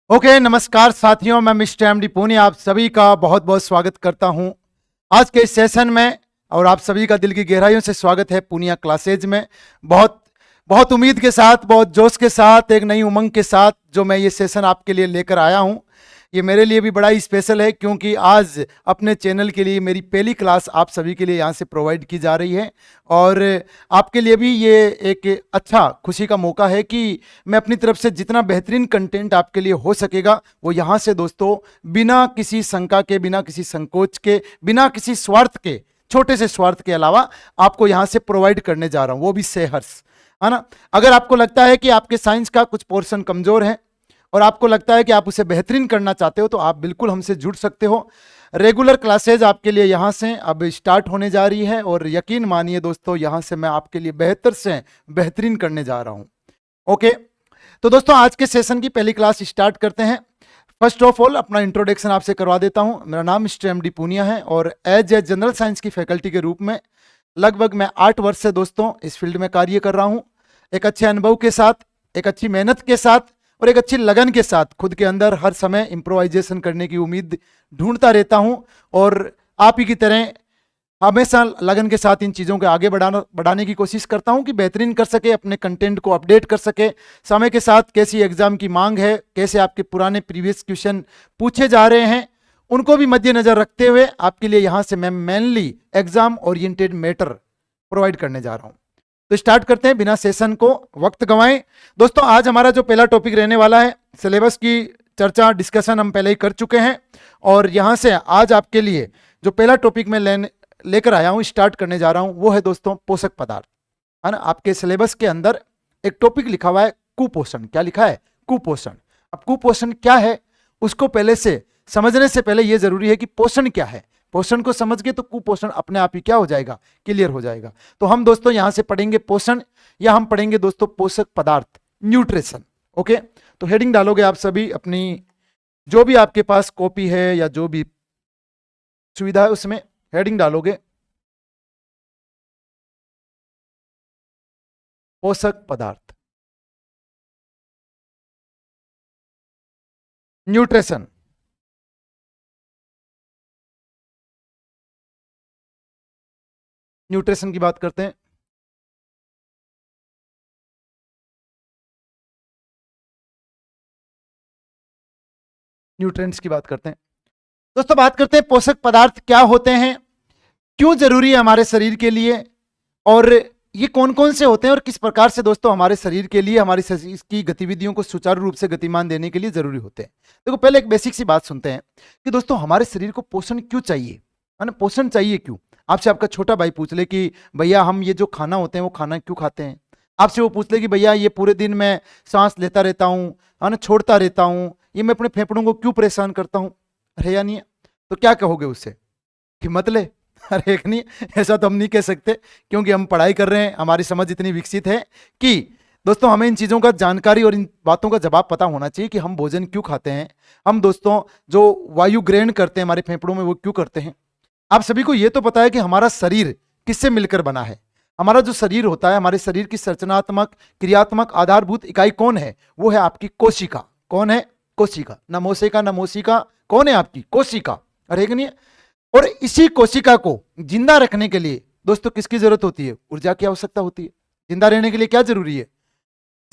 Okay, नमस्कार साथियों, मैं मिस्टर एमडी पूनिया आप सभी का बहुत बहुत स्वागत करता हूं आज के इस सेशन में। और आप सभी का दिल की गहराइयों से स्वागत है पूनिया क्लासेज में। बहुत बहुत उम्मीद के साथ, बहुत जोश के साथ, एक नई उमंग के साथ जो मैं ये सेशन आपके लिए लेकर आया हूं, ये मेरे लिए भी बड़ा ही स्पेशल है क्योंकि आज अपने चैनल के लिए मेरी पहली क्लास आप सभी के लिए यहाँ से प्रोवाइड की जा रही है। और आपके लिए भी ये एक अच्छा खुशी का मौका है कि मैं अपनी तरफ से जितना बेहतरीन कंटेंट आपके लिए हो सकेगा वो यहाँ से दोस्तों बिना किसी शंका के, बिना किसी संकोच के, बिना किसी स्वार्थ के, छोटे से स्वार्थ के अलावा आपको यहाँ से प्रोवाइड करने जा रहा हूँ, वो भी सेहर्ष, है ना। अगर आपको लगता है कि आपके साइंस का कुछ पोर्शन कमजोर है और आपको लगता है कि आप उसे बेहतरीन करना चाहते हो तो आप बिल्कुल हमसे जुड़ सकते हो। रेगुलर क्लासेज आपके लिए यहाँ से अब स्टार्ट होने जा रही है और यकीन मानिए दोस्तों, यहाँ से मैं आपके लिए बेहतर से बेहतरीन करने जा रहा हूँ। ओके, तो दोस्तों आज के सेशन की पहली क्लास स्टार्ट करते हैं। फर्स्ट ऑफ ऑल अपना इंट्रोडक्शन आपसे करवा देता हूँ। मेरा नाम मिस्टर एमडी पूनिया है और एज ए जनरल साइंस की फैकल्टी के रूप में लगभग मैं 8 वर्ष से दोस्तों इस फील्ड में कार्य कर रहा हूँ। एक अच्छे अनुभव के साथ, एक अच्छी मेहनत के साथ और एक अच्छी लगन के साथ खुद के अंदर हर समय इम्प्रोवाइजेशन करने की उम्मीद ढूंढता रहता हूं और आप ही की तरह हमेशा लगन के साथ इन चीज़ों को आगे बढ़ाने की कोशिश करता हूं कि बेहतरीन कर सके, अपने कंटेंट को अपडेट कर सके। समय के साथ कैसी एग्जाम की मांग है, कैसे आपके पुराने प्रीवियस क्वेश्चन पूछे जा रहे हैं, उनको भी मद्देनजर रखते हुए आपके लिए यहाँ से मैं mainly exam oriented matter provide करने जा रहा हूँ। तो स्टार्ट करते हैं बिना सेशन को वक्त गंवाएं। दोस्तों आज हमारा जो पहला टॉपिक रहने वाला है, सिलेबस की चर्चा डिस्कशन हम पहले ही कर चुके हैं और यहाँ से आज आपके लिए जो पहला टॉपिक मैं लेकर आया हूँ, स्टार्ट करने जा रहा हूँ, वो है दोस्तों पोषक पदार्थ, है ना। आपके सिलेबस के अंदर एक टॉपिक लिखा हुआ है कुपोषण। क्या लिखा है? कुपोषण। अब कुपोषण क्या है उसको पहले से समझने से पहले यह जरूरी है कि पोषण क्या है। पोषण को समझ के तो कुपोषण अपने आप ही क्या हो जाएगा, क्लियर हो जाएगा। तो हम दोस्तों यहां से पढ़ेंगे पोषण या हम पढ़ेंगे दोस्तों पोषक पदार्थ, न्यूट्रिशन। ओके, तो हेडिंग डालोगे आप सभी अपनी जो भी आपके पास कॉपी है या जो भी सुविधा है उसमें हेडिंग डालोगे पोषक पदार्थ, न्यूट्रिशन। न्यूट्रिशन की बात करते हैं। न्यूट्रिएंट्स की बात करते हैं। दोस्तों बात करते हैं पोषक पदार्थ क्या होते हैं, क्यों जरूरी है हमारे शरीर के लिए और ये कौन कौन से होते हैं और किस प्रकार से दोस्तों हमारे शरीर के लिए, हमारी शरीर की गतिविधियों को सुचारू रूप से गतिमान देने के लिए जरूरी होते हैं। देखो पहले एक बेसिक सी बात सुनते हैं कि दोस्तों हमारे शरीर को पोषण क्यों चाहिए, है ना। पोषण चाहिए क्यों? आपसे आपका छोटा भाई पूछ ले कि भैया हम ये जो खाना होते हैं वो खाना क्यों खाते हैं। आपसे वो पूछ ले कि भैया ये पूरे दिन मैं सांस लेता रहता हूँ, है ना, छोड़ता रहता हूँ, ये मैं अपने फेफड़ों को क्यों परेशान करता हूँ, अरे या नहीं है? तो क्या कहोगे उससे कि मत ले? अरे एक नहीं, ऐसा तो हम नहीं कह सकते क्योंकि हम पढ़ाई कर रहे हैं, हमारी समझ इतनी विकसित है कि दोस्तों हमें इन चीज़ों का जानकारी और इन बातों का जवाब पता होना चाहिए कि हम भोजन क्यों खाते हैं, हम दोस्तों जो वायु ग्रहण करते हैं हमारे फेफड़ों में वो क्यों करते हैं। आप सभी को ये तो पता है कि हमारा शरीर किससे मिलकर बना है। हमारा जो शरीर होता है, हमारे शरीर की संरचनात्मक, क्रियात्मक, आधारभूत इकाई कौन है? वो है आपकी कोशिका। कौन है? कोशिका। नमोशिका, नमोशिका कौन है? आपकी कोशिका। अरे एक नहीं है? और इसी कोशिका को जिंदा रखने के लिए दोस्तों किसकी जरूरत होती है? ऊर्जा की आवश्यकता होती है। जिंदा रहने के लिए क्या जरूरी है?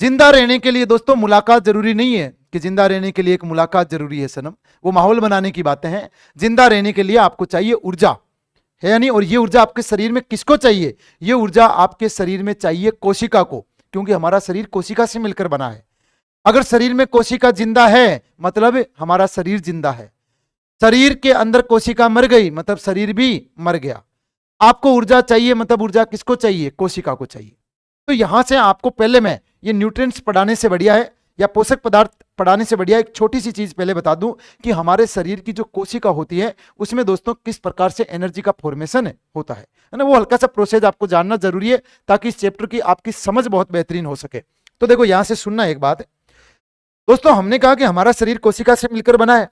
जिंदा रहने के लिए दोस्तों मुलाकात जरूरी नहीं है कि जिंदा रहने के लिए एक मुलाकात जरूरी है सनम, वो माहौल बनाने की बातें हैं। जिंदा रहने के लिए आपको चाहिए ऊर्जा, है या नहीं? और ये ऊर्जा आपके शरीर में किसको चाहिए? ये ऊर्जा आपके शरीर में चाहिए कोशिका को, क्योंकि हमारा शरीर कोशिका से मिलकर बना है। अगर शरीर में कोशिका जिंदा है मतलब हमारा शरीर जिंदा है। शरीर के अंदर कोशिका मर गई मतलब शरीर भी मर गया। आपको ऊर्जा चाहिए मतलब ऊर्जा किसको चाहिए? कोशिका को चाहिए। तो यहां से आपको पहले मैं ये न्यूट्रिएंट्स पढ़ाने से बढ़िया है या पोषक पदार्थ पढ़ाने से बढ़िया एक छोटी सी चीज पहले बता दूं कि हमारे शरीर की जो कोशिका होती है उसमें दोस्तों किस प्रकार से एनर्जी का फॉर्मेशन होता है ना। वो हल्का सा प्रोसेस आपको जानना जरूरी है ताकि इस चैप्टर की आपकी समझ बहुत बेहतरीन हो सके। तो देखो यहां से सुनना एक बात दोस्तों, हमने कहा कि हमारा शरीर कोशिका से मिलकर बना है।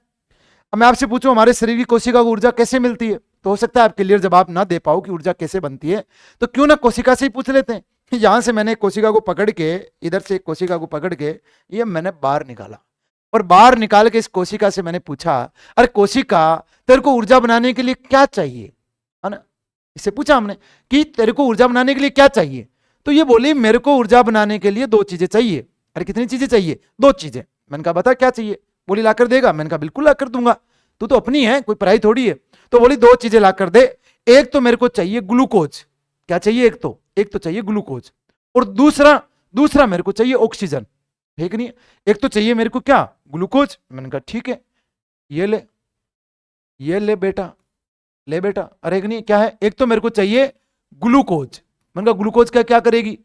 अब मैं आपसे पूछूं हमारे शरीर की कोशिका को ऊर्जा कैसे मिलती है, तो हो सकता है आप क्लियर जवाब ना दे पाओ कि ऊर्जा कैसे बनती है, तो क्यों ना कोशिका से ही पूछ लेते हैं। यहां से मैंने कोशिका को पकड़ के, इधर से कोशिका को पकड़ के ये मैंने बाहर निकाला, और बाहर निकाल के इस कोशिका से मैंने पूछा, अरे कोशिका तेरे को ऊर्जा बनाने के लिए क्या चाहिए, है ना। इससे पूछा हमने कि तेरे को ऊर्जा बनाने के लिए क्या चाहिए, तो ये बोली मेरे को ऊर्जा बनाने के लिए 2 चीजें चाहिए। अरे कितनी चीजें चाहिए? 2 चीजें। मैंने कहा बता क्या चाहिए। बोली लाकर देगा। मैंने कहा बिल्कुल लाकर दूंगा, तू तो अपनी है, कोई पराई थोड़ी है। तो बोली 2 चीजें लाकर दे। एक तो मेरे को चाहिए ग्लूकोज। क्या चाहिए? एक तो चाहिए ग्लूकोज, और दूसरा मेरे को चाहिए ऑक्सीजन। ठीक नहीं? एक तो चाहिए मेरे को क्या? ग्लूकोज। मैंने कहा ठीक है, ये ले बेटा, ले बेटा। अरे नहीं क्या है? एक तो मेरे को चाहिए ग्लूकोज। मैंने कहा ग्लूकोज का क्या करेगी?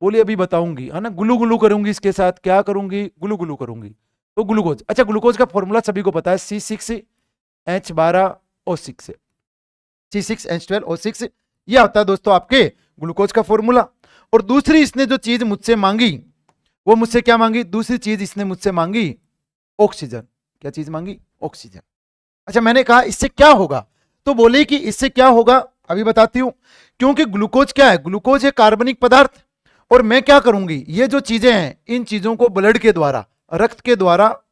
बोली अभी बताऊंगी, है ना। गुलू गुलू करूंगी इसके साथ। क्या करूंगी? गुलू गुलू करूंगी। तो ग्लूकोज, अच्छा ग्लूकोज का फॉर्मूला सभी को पता है, C6H12O6 C6H12O6, ये होता है दोस्तों आपके ग्लूकोज का फॉर्मूला। और दूसरी इसने जो चीज मुझसे मांगी, वो मुझसे क्या मांगी? दूसरी चीज इसने मुझसे मांगी ऑक्सीजन। क्या चीज मांगी? ऑक्सीजन। अच्छा मैंने कहा इससे क्या होगा, तो बोले कि इससे क्या होगा अभी बताती हूं। क्योंकि ग्लूकोज क्या है? ग्लूकोज है कार्बनिक पदार्थ, और मैं क्या करूंगी, ये जो चीजें हैं इन चीजों को ब्लड के द्वारा, रक्त के द्वारा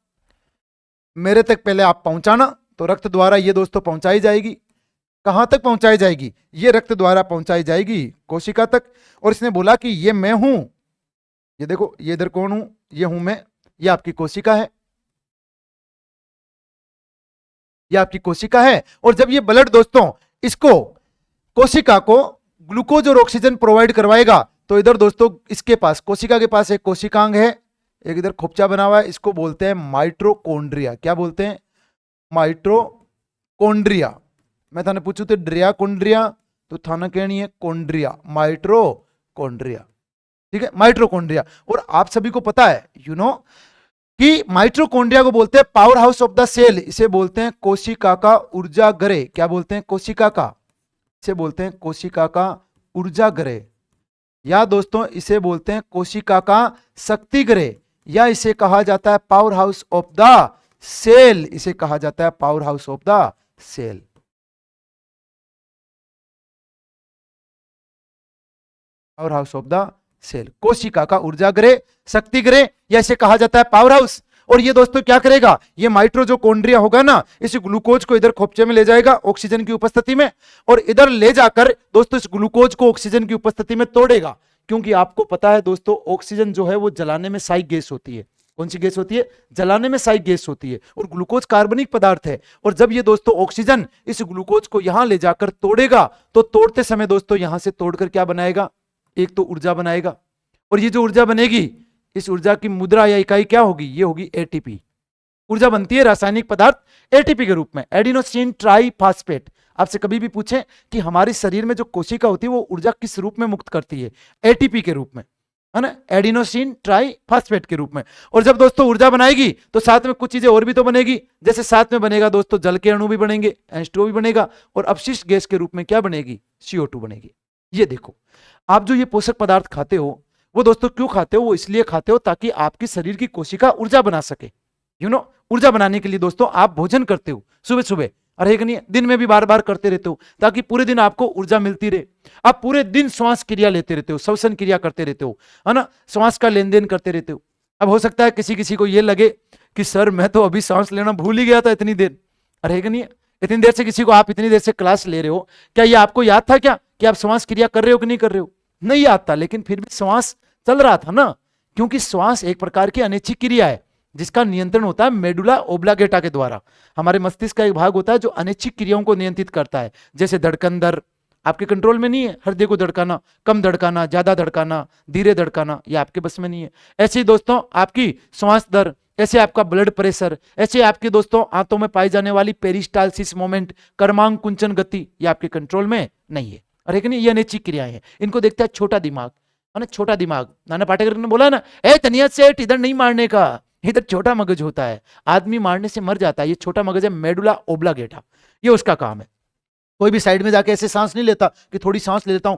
मेरे तक पहले आप पहुंचाना। तो रक्त द्वारा ये दोस्तों पहुंचाई जाएगी। कहां तक पहुंचाई जाएगी? ये रक्त द्वारा पहुंचाई जाएगी कोशिका तक। और इसने बोला कि ये मैं हूं, ये देखो, ये इधर कौन हूं? ये हूं मैं, ये आपकी कोशिका है, ये आपकी कोशिका है। और जब ये ब्लड दोस्तों इसको, कोशिका को ग्लूकोज और ऑक्सीजन प्रोवाइड करवाएगा, तो इधर दोस्तों इसके पास, कोशिका के पास एक कोशिकांग है, एक इधर खोपचा बना हुआ है, इसको बोलते हैं माइटोकॉन्ड्रिया। क्या बोलते हैं? माइटोकॉन्ड्रिया। मैं थाने पूछू तो ड्रियाकोन्ड्रिया, तो थाना कहनी है कॉन्ड्रिया, माइटोकॉन्ड्रिया। ठीक है, माइटोकॉन्ड्रिया। और आप सभी को पता है कि माइटोकॉन्ड्रिया को बोलते हैं power house of the cell. इसे बोलते हैं कोशिका का ऊर्जा गृह। क्या बोलते हैं? कोशिका का, इसे बोलते हैं कोशिका का ऊर्जा गृह, या दोस्तों इसे बोलते हैं कोशिका का शक्ति गृह, या इसे कहा जाता है power house of the cell. इसे कहा जाता है power house of the cell. Power house of the cell, कोशिका का ऊर्जा गृह, शक्ति गृह, या इसे कहा जाता है पावर हाउस। और ये दोस्तों क्या करेगा? ये माइटोकॉन्ड्रिया होगा ना, इस ग्लूकोज को इधर खोपचे में ले जाएगा ऑक्सीजन की उपस्थिति में, और इधर ले जाकर दोस्तों इस ग्लूकोज को ऑक्सीजन की उपस्थिति में तोड़ेगा। क्योंकि आपको पता है दोस्तों, ऑक्सीजन जो है वो जलाने में सहायक गैस होती है। कौन सी गैस होती है? जलाने में सहायक गैस होती है। और ग्लूकोज कार्बनिक पदार्थ है। और जब ये दोस्तों ऑक्सीजन इस ग्लूकोज को यहां ले जाकर तोड़ेगा, तो तोड़ते समय दोस्तों यहां से तोड़कर क्या बनाएगा? एक तो ऊर्जा बनाएगा, और ये जो ऊर्जा बनेगी, इस ऊर्जा की मुद्रा या इकाई क्या होगी? ये होगी एटीपी। ऊर्जा बनती है रासायनिक पदार्थ एटीपी के रूप में, एडिनोसिन ट्राइफॉस्फेट। आपसे कभी भी पूछें कि हमारे शरीर में जो कोशिका होती है वो ऊर्जा किस रूप में मुक्त करती है? एटीपी के रूप में, है ना, एडिनोसिन ट्राइफॉस्फेट के रूप में। और जब दोस्तों ऊर्जा बनाएगी तो साथ में कुछ चीजें और भी तो बनेगी। जैसे साथ में बनेगा दोस्तों जल के अणु भी बनेंगे, H2O भी बनेगा, और अपशिष्ट गैस के रूप में क्या बनेगी? CO2 बनेगी। ये देखो, आप जो ये पोषक पदार्थ खाते हो, वो दोस्तों क्यों खाते हो? वो इसलिए खाते हो ताकि आपके शरीर की कोशिका ऊर्जा बना सके। ऊर्जा बनाने के लिए दोस्तों आप भोजन करते हो सुबह सुबह, और एक नहीं दिन में भी बार बार करते रहते हो, ताकि पूरे दिन आपको ऊर्जा मिलती रहे। आप पूरे दिन श्वास क्रिया लेते रहते हो, श्वसन क्रिया करते रहते हो, है ना, श्वास का लेन देन करते रहते हो। अब हो सकता है किसी किसी को ये लगे कि सर मैं तो अभी सांस लेना भूल ही गया था इतनी देर। अरे नहीं, इतनी देर से किसी को, आप इतनी देर से क्लास ले रहे हो, क्या ये आपको याद था क्या कि आप श्वास क्रिया कर रहे हो कि नहीं कर रहे हो? नहीं याद था, लेकिन फिर भी श्वास चल रहा था ना, क्योंकि श्वास एक प्रकार की अनैच्छिक क्रिया है जिसका नियंत्रण होता है मेडुला ओब्लांगेटा के द्वारा। हमारे मस्तिष्क का एक भाग होता है जो अनैच्छिक क्रियाओं को नियंत्रित करता है, जैसे धड़कन दर आपके कंट्रोल में नहीं है, हृदय को धड़काना, कम धड़काना, ज्यादा धड़काना, धीरे धड़काना, ये आपके बस में नहीं है। ऐसे ही दोस्तों आपकी श्वास दर, ऐसे आपका ब्लड प्रेशर, ऐसे आपके दोस्तों आंतों में पाई जाने वाली पेरिस्टालसिस मोमेंट, कर्मांग कुंचन गति, ये आपके कंट्रोल में नहीं है। और एक नहीं, ये अनैच्छिक क्रियाएं हैं, इनको देखता है छोटा दिमाग, है ना, छोटा दिमाग। नाना पाटेकर ने बोला ना, ए तनिया सेठ इधर नहीं मारने का, इधर छोटा मगज होता है, आदमी मारने से मर जाता है। ये छोटा मगज है मेडुला ओब्लांगेटा, ये उसका काम है। कोई भी साइड में जाके ऐसे सांस नहीं लेता कि थोड़ी सांस ले लेता हूं,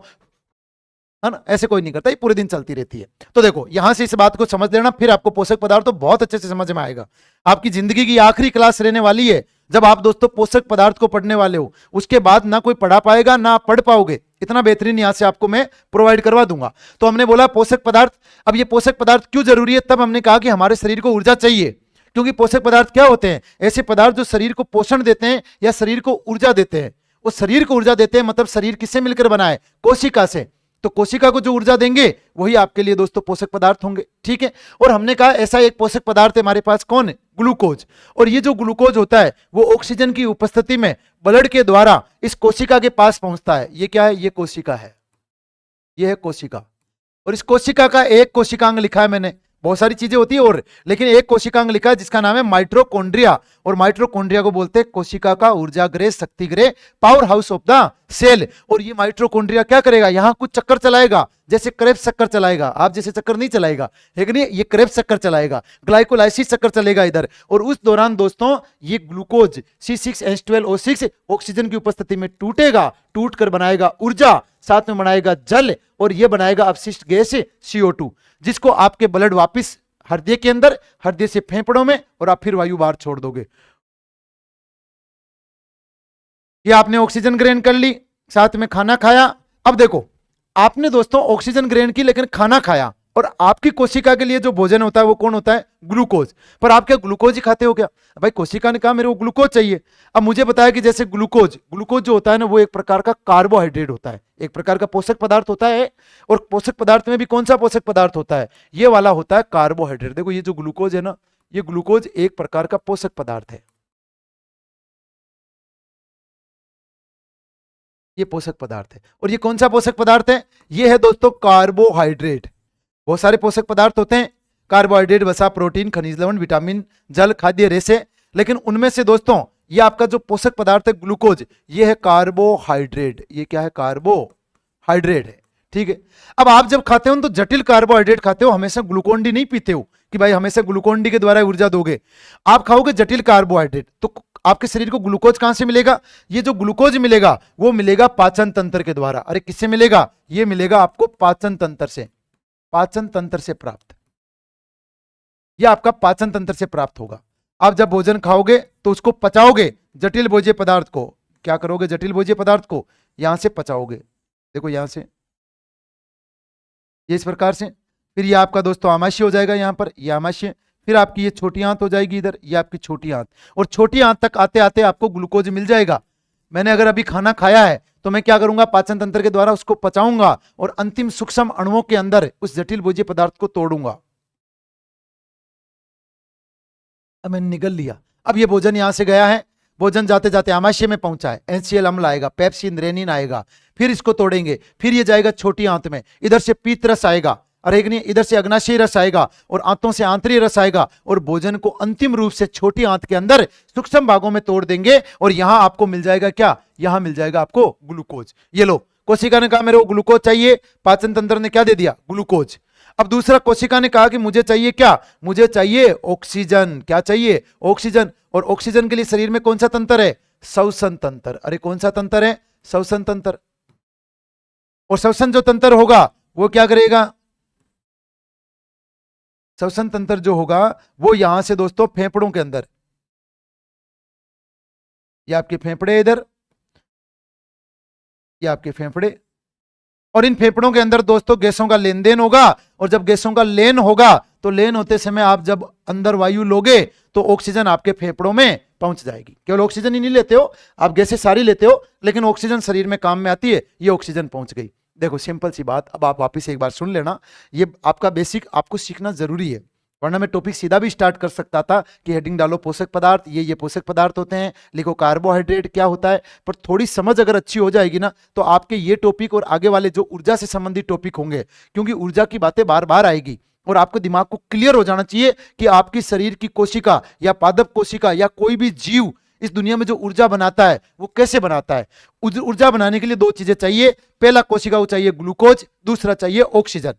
है ना, ऐसे कोई नहीं करता, ये पूरे दिन चलती रहती है। तो देखो यहां से इस बात को समझ लेना, फिर आपको पोषक पदार्थ तो बहुत अच्छे से समझ में आएगा। आपकी जिंदगी की आखिरी क्लास रहने वाली है जब आप दोस्तों पोषक पदार्थ को पढ़ने वाले हो। उसके बाद ना कोई पढ़ा पाएगा ना पढ़ पाओगे, इतना बेहतरीन यहां से आपको मैं प्रोवाइड करवा दूंगा। तो हमने बोला पोषक पदार्थ। अब ये पोषक पदार्थ क्यों जरूरी है? तब हमने कहा कि हमारे शरीर को ऊर्जा चाहिए, क्योंकि पोषक पदार्थ क्या होते हैं? ऐसे पदार्थ जो शरीर को पोषण देते हैं या शरीर को ऊर्जा देते हैं। वो शरीर को ऊर्जा देते हैं, मतलब शरीर किससे मिलकर बना है? कोशिका से। तो कोशिका को जो ऊर्जा देंगे वही आपके लिए दोस्तों पोषक पदार्थ होंगे, ठीक है। और हमने कहा ऐसा एक पोषक पदार्थ है हमारे पास, कौन है? ग्लूकोज। और ये जो ग्लूकोज होता है वो ऑक्सीजन की उपस्थिति में ब्लड के द्वारा इस कोशिका के पास पहुंचता है। ये क्या है? ये कोशिका है, ये है कोशिका। और इस कोशिका का एक कोशिकांग लिखा है मैंने, बहुत सारी चीजें होती है और, लेकिन एक कोशिकांग लिखा है जिसका नाम है माइटोकॉन्ड्रिया। और माइटोकॉन्ड्रिया को बोलते हैं कोशिका का ऊर्जागृह, शक्तिगृह, power house of the cell. और ये माइटोकॉन्ड्रिया क्या करेगा? यहां कुछ चक्कर चलाएगा, जैसे क्रेब्स चक्कर चलाएगा। आप जैसे चक्कर नहीं चलाएगा, है कि नहीं? ये क्रेब्स चक्कर चलाएगा, ग्लाइकोलाइसिस चक्कर चलेगा इधर। और उस दौरान दोस्तों ये ग्लूकोज C6H12O6 ऑक्सीजन की उपस्थिति में टूटेगा, टूटकर बनाएगा ऊर्जा, साथ में बनाएगा जल, और ये बनाएगा अपशिष्ट गैस CO2, जिसको आपके ब्लड वापस हृदय के अंदर, हृदय से फेफड़ों में, और आप फिर वायु बाहर छोड़ दोगे। ये आपने ऑक्सीजन ग्रहण कर ली, साथ में खाना खाया। अब देखो, आपने दोस्तों ऑक्सीजन ग्रहण की लेकिन खाना खाया, और आपकी कोशिका के लिए जो भोजन होता है वो कौन होता है? ग्लूकोज। पर आप क्या ग्लूकोज ही खाते हो क्या? भाई कोशिका ने कहा मेरे को ग्लूकोज चाहिए। अब मुझे बताया कि जैसे ग्लूकोज जो होता है ना, वो एक प्रकार का कार्बोहाइड्रेट होता है, एक प्रकार का पोषक पदार्थ होता है। और पोषक पदार्थ में भी कौन सा पोषक पदार्थ होता है? ये वाला होता है कार्बोहाइड्रेट। देखो ये जो ग्लूकोज है ना, ये ग्लूकोज एक प्रकार का पोषक पदार्थ है, ये पोषक पदार्थ है। और ये कौन सा पोषक पदार्थ है? ये है दोस्तों कार्बोहाइड्रेट। बहुत सारे पोषक पदार्थ होते हैं, कार्बोहाइड्रेट, वसा, प्रोटीन, खनिज लवण, विटामिन, जल, खाद्य रेशे, लेकिन उनमें से दोस्तों ये आपका जो पोषक पदार्थ है ग्लूकोज, ये है कार्बोहाइड्रेट। ये क्या है? कार्बोहाइड्रेट है, ठीक है। अब आप जब खाते हो तो जटिल कार्बोहाइड्रेट खाते हो, हमेशा ग्लूकोन डी नहीं पीते हो कि भाई हमेशा ग्लूकोन डी के द्वारा ऊर्जा दोगे। आप खाओगे जटिल कार्बोहाइड्रेट, तो आपके शरीर को ग्लूकोज कहां से मिलेगा? ये जो ग्लूकोज मिलेगा वो मिलेगा पाचन तंत्र के द्वारा। अरे किससे मिलेगा? ये मिलेगा आपको पाचन तंत्र से, पाचन तंत्र से प्राप्त। यह आपका पाचन तंत्र से प्राप्त होगा। आप जब भोजन खाओगे तो उसको पचाओगे, जटिल भोज्य पदार्थ को क्या करोगे? जटिल भोज्य पदार्थ को यहां से पचाओगे, देखो यहां से, ये इस प्रकार से। फिर ये आपका दोस्तों आमाशय हो जाएगा, यहां पर ये आमाशय। फिर आपकी ये छोटी आंत हो जाएगी इधर, ये आपकी छोटी आंत। और छोटी आंत तक आते आते आपको ग्लूकोज मिल जाएगा। मैंने अगर अभी खाना खाया है तो मैं क्या करूंगा? पाचन तंत्र के द्वारा उसको पचाऊंगा और अंतिम सूक्ष्म अणुओं के अंदर उस जटिल भोज्य पदार्थ को तोड़ूंगा। अब मैंने निगल लिया। अब ये भोजन यहां से गया है, भोजन जाते जाते आमाशय में पहुंचा है, HCl अम्ल आएगा, पेप्सिन, रेनिन आएगा, फिर इसको तोड़ेंगे, फिर ये जाएगा छोटी आंत में, इधर से पीत रस आएगा, और एक नहीं, इधर से अग्नाशय रस आएगा, और आंतों से आंतरिक रस आएगा, और भोजन को अंतिम रूप से छोटी आंत के अंदर सूक्ष्म भागों में तोड़ देंगे, और यहां आपको मिल जाएगा क्या? यहां मिल जाएगा आपको ग्लूकोज। ये लो, कोशिका ने कहा मेरे को ग्लूकोज चाहिए, पाचन तंत्र ने क्या दे दिया? ग्लूकोज। अब दूसरा कोशिका ने कहा कि मुझे चाहिए क्या? मुझे चाहिए ऑक्सीजन। क्या चाहिए? ऑक्सीजन। और ऑक्सीजन के लिए शरीर में कौन सा तंत्र है? श्वसन तंत्र। अरे कौन सा तंत्र है? श्वसन तंत्र। और श्वसन जो तंत्र होगा वो क्या करेगा? श्वसन तंत्र जो होगा वो यहां से दोस्तों फेफड़ों के अंदर, ये आपके फेफड़े इधर, ये आपके फेफड़े, और इन फेफड़ों के अंदर दोस्तों गैसों का लेन देन होगा। और जब गैसों का लेन होगा तो लेन होते समय आप जब अंदर वायु लोगे तो ऑक्सीजन आपके फेफड़ों में पहुंच जाएगी। केवल ऑक्सीजन ही नहीं लेते हो आप, गैसें सारी लेते हो, लेकिन ऑक्सीजन शरीर में काम में आती है। ये ऑक्सीजन पहुंच गई। देखो सिंपल सी बात। अब आप वापिस एक बार सुन लेना, ये आपका बेसिक आपको सीखना जरूरी है, वरना मैं टॉपिक सीधा भी स्टार्ट कर सकता था कि हेडिंग डालो पोषक पदार्थ, ये पोषक पदार्थ होते हैं, लिखो कार्बोहाइड्रेट क्या होता है। पर थोड़ी समझ अगर अच्छी हो जाएगी ना तो आपके ये टॉपिक और आगे वाले जो ऊर्जा से संबंधित टॉपिक होंगे, क्योंकि ऊर्जा की बातें बार बार आएगी, और आपको दिमाग को क्लियर हो जाना चाहिए कि आपकी शरीर की कोशिका या पादप कोशिका या कोई भी जीव इस दुनिया में जो ऊर्जा बनाता है वो कैसे बनाता है। ऊर्जा बनाने के लिए दो चीजें चाहिए। पहला कोशिका को चाहिए ग्लूकोज, दूसरा चाहिए ऑक्सीजन।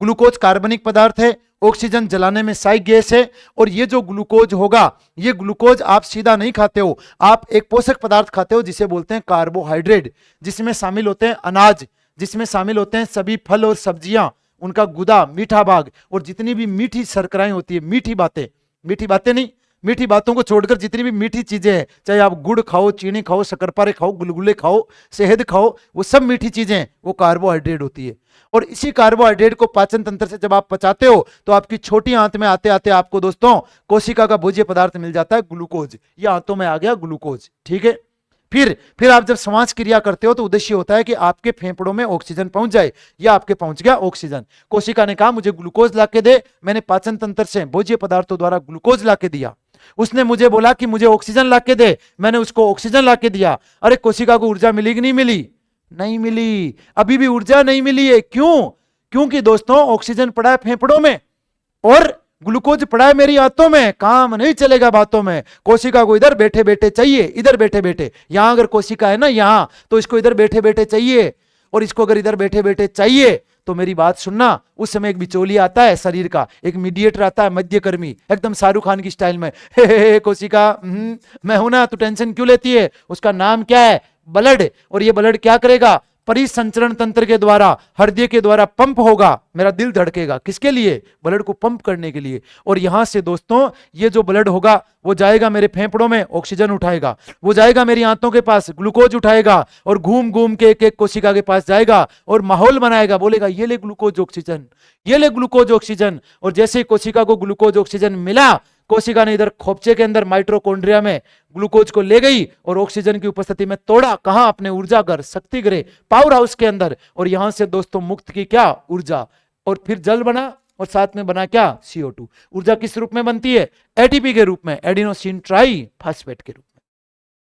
ग्लूकोज कार्बनिक पदार्थ है, ऑक्सीजन जलाने में सहायक गैस है। और ये जो ग्लूकोज होगा, ये ग्लूकोज आप सीधा नहीं खाते हो, आप एक पोषक पदार्थ खाते हो जिसे बोलते हैं कार्बोहाइड्रेट, जिसमें शामिल होते हैं अनाज, जिसमें शामिल होते हैं सभी फल और सब्जियां, उनका गुदा, मीठा भाग, और जितनी भी मीठी शर्कराएं होती है, मीठी बातें नहीं, मीठी बातों को छोड़कर जितनी भी मीठी चीजें हैं, चाहे आप गुड़ खाओ, चीनी खाओ, शक्करपारे खाओ, गुलगुले खाओ, शहद खाओ, वो सब मीठी चीजें हैं, वो कार्बोहाइड्रेट होती है। और इसी कार्बोहाइड्रेट को पाचन तंत्र से जब आप पचाते हो तो आपकी छोटी आंत में आते आते आपको दोस्तों कोशिका का भोज्य पदार्थ मिल जाता है ग्लूकोज। ये आंतों में आ गया ग्लूकोज, ठीक है। फिर आप जब श्वास क्रिया करते हो तो उद्देश्य होता है कि आपके फेफड़ों में ऑक्सीजन पहुंच जाए, या आपके पहुंच गया ऑक्सीजन। कोशिका ने कहा मुझे ग्लूकोज ला के दे, मैंने पाचन तंत्र से भोज्य पदार्थों द्वारा ग्लूकोज ला के दिया। उसने मुझे बोला कि मुझे ऑक्सीजन ला के दे, मैंने उसको ऑक्सीजन ला के दिया। अरे कोशिका को ऊर्जा मिली कि नहीं मिली? नहीं मिली, अभी भी ऊर्जा नहीं मिली है। क्यों? क्योंकि दोस्तों ऑक्सीजन पड़ा है फेफड़ों में और ग्लूकोज पड़ा है मेरी आंतों में। काम नहीं चलेगा बातों में। कोशिका को इधर बैठे बैठे चाहिए, इधर बैठे बैठे। यहां अगर कोशिका है ना यहां, तो इसको इधर बैठे बैठे चाहिए, और इसको अगर इधर बैठे बैठे चाहिए तो मेरी बात सुनना, उस समय एक बिचौलिया आता है शरीर का, एक मीडिएटर आता है, मध्यकर्मी, एकदम शाहरुख खान की स्टाइल में, हे कोशिका मैं हूं ना, तू टेंशन क्यों लेती है। उसका नाम क्या है? ब्लड। और ये ब्लड क्या करेगा? परिसंचरण तंत्र के द्वारा, हृदय के द्वारा पंप होगा, मेरा दिल धड़केगा। किसके लिए? ब्लड को पंप करने के लिए। और यहां से दोस्तों ये जो ब्लड होगा वो जाएगा मेरे फेफड़ों में, ऑक्सीजन उठाएगा, वो जाएगा मेरी आंतों के पास, ग्लूकोज उठाएगा, और घूम घूम के एक एक कोशिका के पास जाएगा और माहौल बनाएगा, बोलेगा ये ले ग्लूकोज ऑक्सीजन, ये ले ग्लूकोज ऑक्सीजन। और जैसे ही कोशिका को ग्लूकोज ऑक्सीजन मिला, कोशिका ने इधर खोपचे के अंदर माइटोकॉन्ड्रिया में ग्लूकोज को ले गई और ऑक्सीजन की उपस्थिति में तोड़ा। कहां? अपने ऊर्जा घर, शक्ति गृह, पावर हाउस के अंदर। और यहां से दोस्तों मुक्त की क्या? ऊर्जा। और फिर जल बना, और साथ में बना क्या? CO2। ऊर्जा किस रूप में बनती है? ATP के रूप में, एडिनोसिन ट्राई फास्फेट के रूप में।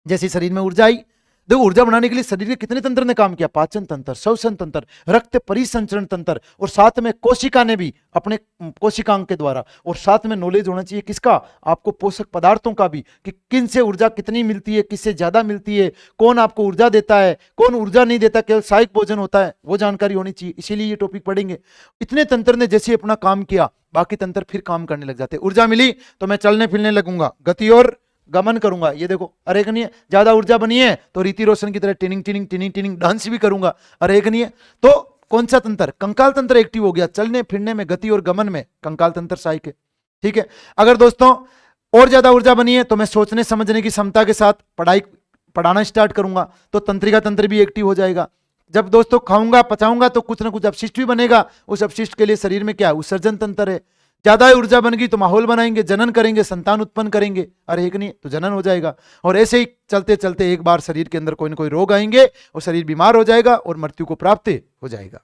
जैसी शरीर में ऊर्जा आई, देखो ऊर्जा बनाने के लिए शरीर के कितने तंत्र ने काम किया? पाचन तंत्र, श्वसन तंत्र, रक्त परिसंचरण तंत्र, और साथ में कोशिका ने भी अपने कोशिकांग के द्वारा। और साथ में नॉलेज होना चाहिए किसका? आपको पोषक पदार्थों का भी, कि किन से ऊर्जा कितनी मिलती है, किससे ज्यादा मिलती है, कौन आपको ऊर्जा देता है, कौन ऊर्जा नहीं देता, केवल सहायक भोजन होता है, वो जानकारी होनी चाहिए। इसीलिए ये टॉपिक पढ़ेंगे। इतने तंत्र ने जैसे अपना काम किया, बाकी तंत्र फिर काम करने लग जाते। ऊर्जा मिली तो मैं चलने फिरने लगूंगा, गति और गमन करूंगा। ये देखो, अरे एक नहीं है, ज्यादा ऊर्जा बनी है तो रीति रोशन की तरह tinning tinning tinning tinning dance भी करूंगा। अरे एक नहीं है तो कौन सा तंत्र? कंकाल तंत्र एक्टिव हो गया, चलने फिरने में, गति और गमन में कंकाल तंत्र सहायक है, ठीक है। अगर दोस्तों और ज्यादा ऊर्जा बनी है तो मैं सोचने समझने की क्षमता के साथ पढ़ाना स्टार्ट करूंगा, तो तंत्रिका तंत्र भी एक्टिव हो जाएगा। जब दोस्तों खाऊंगा पचाऊंगा तो कुछ ना कुछ अपशिष्ट भी बनेगा। उस अपशिष्ट के लिए शरीर में क्या है? उत्सर्जन तंत्र है। ज्यादा ऊर्जा बन गई तो माहौल बनाएंगे, जनन करेंगे, संतान उत्पन्न करेंगे। अरे एक नहीं तो जनन हो जाएगा। और ऐसे ही चलते चलते एक बार शरीर के अंदर कोई ना कोई रोग आएंगे और शरीर बीमार हो जाएगा और मृत्यु को प्राप्त हो जाएगा।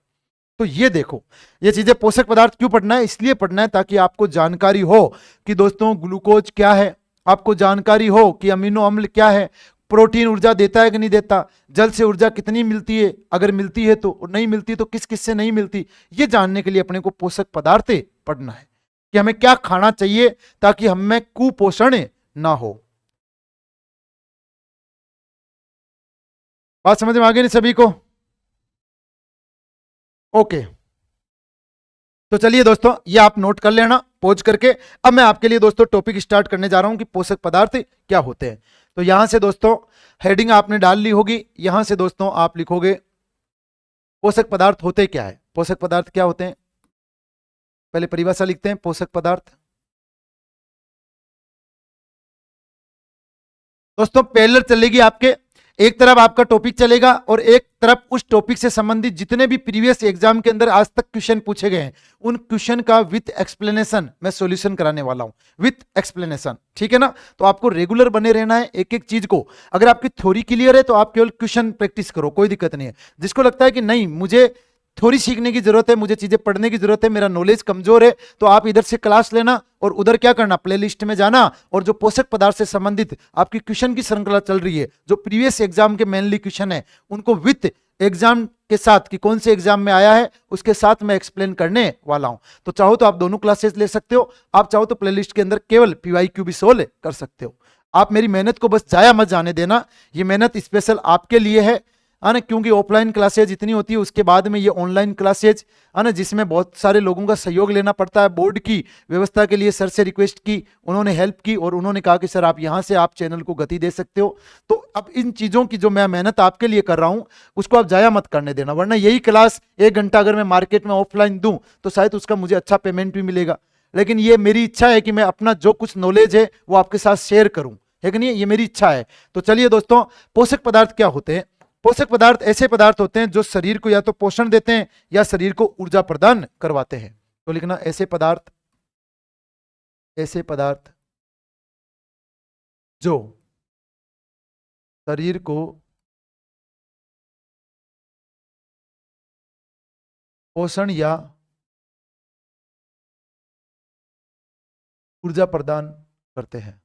तो ये देखो, ये चीजें पोषक पदार्थ क्यों पढ़ना है? इसलिए पढ़ना है ताकि आपको जानकारी हो कि दोस्तों ग्लूकोज क्या है, आपको जानकारी हो कि अमीनो अम्ल क्या है, प्रोटीन ऊर्जा देता है कि नहीं देता, जल से ऊर्जा कितनी मिलती है, अगर मिलती है तो, नहीं मिलती तो किस किस से नहीं मिलती। ये जानने के लिए अपने को पोषक पदार्थ पढ़ना है कि हमें क्या खाना चाहिए ताकि हमें कुपोषण ना हो। बात समझ में आ गई नहीं सभी को? ओके, तो चलिए दोस्तों ये आप नोट कर लेना पॉज करके। अब मैं आपके लिए दोस्तों टॉपिक स्टार्ट करने जा रहा हूं कि पोषक पदार्थ क्या होते हैं। तो यहां से दोस्तों हेडिंग आपने डाल ली होगी, यहां से दोस्तों आप लिखोगे पोषक पदार्थ होते क्या है। पोषक पदार्थ क्या होते हैं? पहले परिभाषा लिखते हैं। पोषक पदार्थ दोस्तों पैरेलल चलेगी आपके, एक तरफ आपका टॉपिक चलेगा और एक तरफ उस टॉपिक से संबंधित जितने भी प्रीवियस एग्जाम के अंदर आज तक क्वेश्चन पूछे गए हैं उन क्वेश्चन का विथ एक्सप्लेनेशन मैं सॉल्यूशन कराने वाला हूं, विथ एक्सप्लेनेशन, ठीक है ना। तो आपको रेगुलर बने रहना है एक एक चीज को। अगर आपकी थ्योरी क्लियर है तो आप केवल क्वेश्चन प्रैक्टिस करो, कोई दिक्कत नहीं है। जिसको लगता है कि नहीं मुझे थोड़ी सीखने की जरूरत है, मुझे चीजें पढ़ने की जरूरत है, मेरा नॉलेज कमजोर है, तो आप इधर से क्लास लेना और उधर क्या करना, प्लेलिस्ट में जाना और जो पोषक पदार्थ से संबंधित आपकी क्वेश्चन की श्रृंखला चल रही है, जो प्रीवियस एग्जाम के मेनली क्वेश्चन है उनको विथ एग्जाम के साथ कि कौन से एग्जाम में आया है उसके साथ मैं एक्सप्लेन करने वाला हूं। तो चाहो तो आप दोनों क्लासेस ले सकते हो, आप चाहो तो प्लेलिस्ट के अंदर केवल PYQ भी सोल्व कर सकते हो। आप मेरी मेहनत को बस जाया मत जाने देना, ये मेहनत स्पेशल आपके लिए है ना, क्योंकि ऑफलाइन क्लासेज इतनी होती है, उसके बाद में ये ऑनलाइन क्लासेज है ना जिसमें बहुत सारे लोगों का सहयोग लेना पड़ता है। बोर्ड की व्यवस्था के लिए सर से रिक्वेस्ट की, उन्होंने हेल्प की और उन्होंने कहा कि सर आप यहाँ से आप चैनल को गति दे सकते हो। तो अब इन चीज़ों की जो मैं मेहनत आपके लिए कर रहा हूँ उसको आप जाया मत करने देना, वरना यही क्लास 1 घंटा अगर मैं मार्केट में ऑफलाइन दूँ तो शायद उसका मुझे अच्छा पेमेंट भी मिलेगा, लेकिन ये मेरी इच्छा है कि मैं अपना जो कुछ नॉलेज है वो आपके साथ शेयर करूँ, है कि नहीं, ये मेरी इच्छा है। तो चलिए दोस्तों पोषक पदार्थ क्या होते हैं। पोषक पदार्थ ऐसे पदार्थ होते हैं जो शरीर को या तो पोषण देते हैं या शरीर को ऊर्जा प्रदान करवाते हैं। तो लिखना ऐसे पदार्थ जो शरीर को पोषण या ऊर्जा प्रदान करते हैं।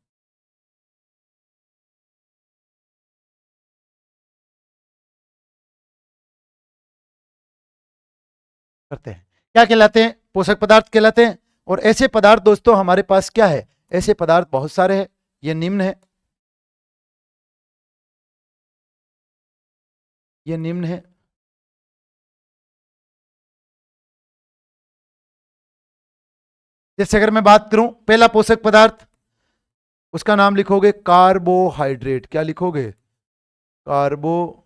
क्या कहलाते हैं? पोषक पदार्थ कहलाते हैं। और ऐसे पदार्थ दोस्तों हमारे पास क्या है? ऐसे पदार्थ बहुत सारे हैं। ये निम्न है, ये निम्न है। जैसे अगर मैं बात करूं पहला पोषक पदार्थ, उसका नाम लिखोगे कार्बोहाइड्रेट। क्या लिखोगे? कार्बोहाइड्रेट।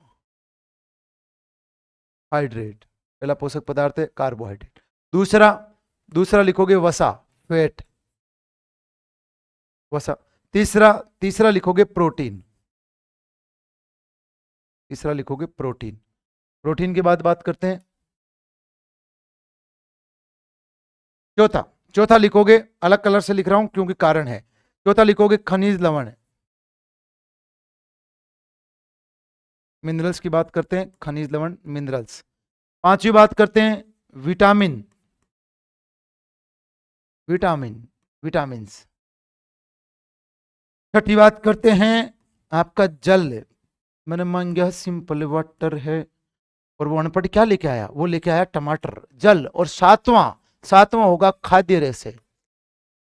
पहला पोषक पदार्थ है कार्बोहाइड्रेट। दूसरा लिखोगे वसा, फैट, वसा। तीसरा लिखोगे प्रोटीन। प्रोटीन के बाद बात करते हैं चौथा लिखोगे, अलग कलर से लिख रहा हूं क्योंकि कारण है। चौथा लिखोगे खनिज लवण। मिनरल्स की बात करते हैं, खनिज लवण, मिनरल्स। पांचवी बात करते हैं विटामिन्स। छठी बात करते हैं आपका जल। मैंने मांग गया सिंपल वाटर है, और वो अनपढ़ क्या लेके आया? वो लेके आया टमाटर, जल। और सातवां होगा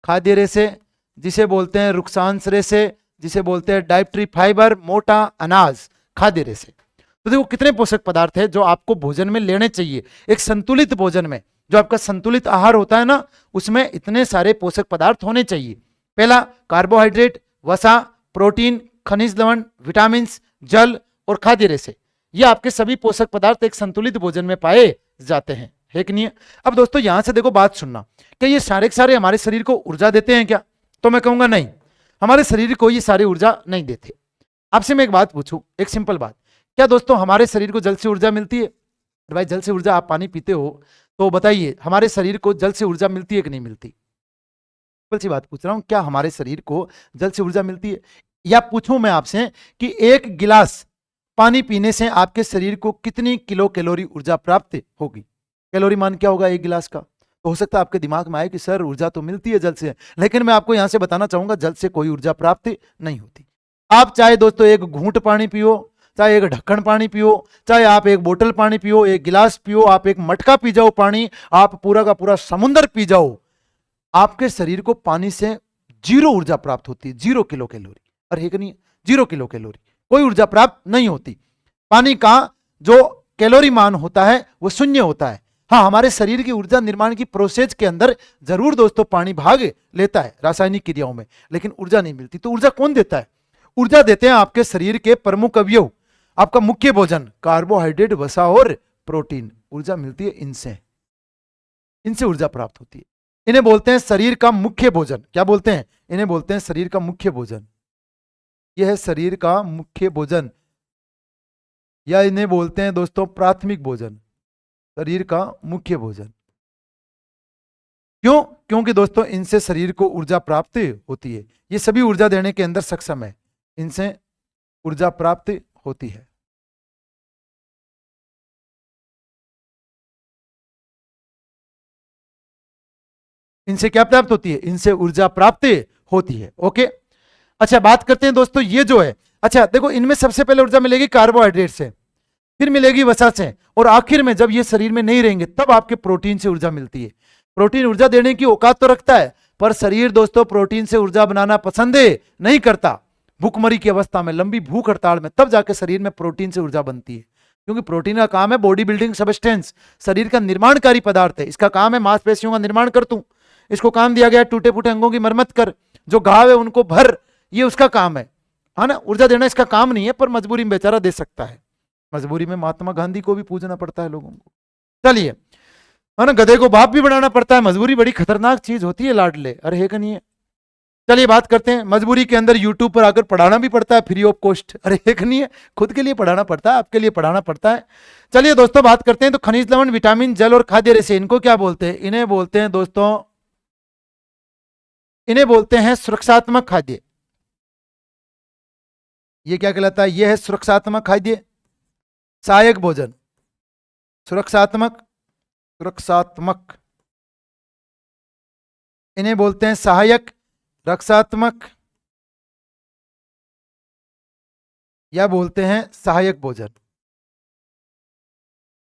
खाद्य रेशे, जिसे बोलते हैं रुक्सांश रेशे, जिसे बोलते हैं डाइटरी फाइबर, मोटा अनाज, खाद्य रेशे। तो देखो कितने पोषक पदार्थ है जो आपको भोजन में लेने चाहिए। एक संतुलित भोजन में, जो आपका संतुलित आहार होता है ना, उसमें इतने सारे पोषक पदार्थ होने चाहिए। पहला कार्बोहाइड्रेट, वसा, प्रोटीन, खनिज लवण, विटामिन, जल और खाद्य रेशे। ये आपके सभी पोषक पदार्थ एक संतुलित भोजन में पाए जाते हैं, है कि नहीं? अब दोस्तों यहां से देखो बात सुनना, क्या ये सारे के सारे हमारे शरीर को ऊर्जा देते हैं क्या? तो मैं कहूंगा नहीं, हमारे शरीर को ये सारी ऊर्जा नहीं देते। आपसे मैं एक बात पूछूं, एक सिंपल बात, क्या दोस्तों हमारे शरीर को जल से ऊर्जा मिलती है? भाई जल से ऊर्जा, आप पानी पीते हो तो बताइए हमारे शरीर को जल से ऊर्जा मिलती है कि नहीं मिलती? सिंपल सी बात पूछ रहा हूं, क्या हमारे शरीर को जल से ऊर्जा मिलती है? या पूछूं मैं आपसे कि एक गिलास पानी पीने से आपके शरीर को कितनी किलो कैलोरी ऊर्जा प्राप्त होगी? कैलोरी मान क्या होगा एक गिलास का? तो हो सकता है आपके दिमाग में आए कि सर ऊर्जा तो मिलती है जल से, लेकिन मैं आपको यहां से बताना चाहूंगा जल से कोई ऊर्जा प्राप्त नहीं होती। आप चाहे दोस्तों एक घूंट पानी पियो, चाहे एक ढक्कन पानी पियो, चाहे आप एक बोतल पानी पियो, एक गिलास पियो, आप एक मटका पी जाओ पानी, आप पूरा का पूरा समुद्र पी जाओ, आपके शरीर को पानी से 0 ऊर्जा प्राप्त होती है, 0 किलो कैलोरी। और है कि नहीं? 0 किलो कैलोरी, कोई ऊर्जा प्राप्त नहीं होती। पानी का जो कैलोरी मान होता है वो 0 होता है। हाँ, हमारे शरीर की ऊर्जा निर्माण की प्रोसेस के अंदर जरूर दोस्तों पानी भाग लेता है रासायनिक क्रियाओं में, लेकिन ऊर्जा नहीं मिलती। तो ऊर्जा कौन देता है? ऊर्जा देते हैं आपके शरीर के प्रमुख अवयव, आपका मुख्य भोजन कार्बोहाइड्रेट, वसा और प्रोटीन। ऊर्जा मिलती है इनसे ऊर्जा प्राप्त होती है। इन्हें बोलते हैं शरीर का मुख्य भोजन। क्या बोलते हैं? इन्हें बोलते हैं शरीर का मुख्य भोजन। यह है शरीर का मुख्य भोजन, या इन्हें बोलते हैं दोस्तों प्राथमिक भोजन, शरीर का मुख्य भोजन। क्यों? क्योंकि दोस्तों इनसे शरीर को ऊर्जा प्राप्त होती है। ये सभी ऊर्जा देने के अंदर सक्षम है, इनसे ऊर्जा प्राप्त होती है। इनसे क्या प्राप्त होती है? इनसे ऊर्जा प्राप्त होती है। ओके, अच्छा बात करते हैं दोस्तों ये जो है, अच्छा देखो इनमें सबसे पहले ऊर्जा मिलेगी कार्बोहाइड्रेट से, फिर मिलेगी वसा से, और आखिर में जब ये शरीर में नहीं रहेंगे तब आपके प्रोटीन से ऊर्जा मिलती है। प्रोटीन ऊर्जा देने की औकात तो रखता है, पर शरीर दोस्तों प्रोटीन से ऊर्जा बनाना पसंद नहीं करता। भूखमरी की अवस्था में, लंबी भूख हड़ताल में, तब जाके शरीर में प्रोटीन से ऊर्जा बनती है। क्योंकि प्रोटीन का काम है बॉडी बिल्डिंग सब्सटेंस, शरीर का निर्माणकारी पदार्थ है। इसका काम है मांसपेशियों का निर्माण कर तू, इसको काम दिया गया टूटे फूटे अंगों की मरम्मत कर, जो घाव है उनको भर, ये उसका काम है ना। ऊर्जा देना इसका काम नहीं है, पर मजबूरी में बेचारा दे सकता है। मजबूरी में महात्मा गांधी को भी पूजना पड़ता है लोगों को। चलिए, है ना, गधे को बाप भी बनाना पड़ता है। मजबूरी बड़ी खतरनाक चीज होती है लाडले, अरे है कि नहीं है? चलिए बात करते हैं, मजबूरी के अंदर यूट्यूब पर आकर पढ़ाना भी पड़ता है फ्री ऑफ कॉस्ट। अरे एक नहीं है, खुद के लिए पढ़ाना पड़ता है, आपके लिए पढ़ाना पड़ता है। चलिए दोस्तों बात करते हैं, तो खनिज लवण, विटामिन, जल और खाद्य रेशे, इनको क्या बोलते हैं? इन्हें बोलते हैं दोस्तों, इन्हें बोलते हैं सुरक्षात्मक खाद्य। ये क्या कहलाता है? ये है सुरक्षात्मक खाद्य, सहायक भोजन, सुरक्षात्मक, सुरक्षात्मक, इन्हें बोलते हैं सहायक, रक्षात्मक, या बोलते हैं सहायक भोजन।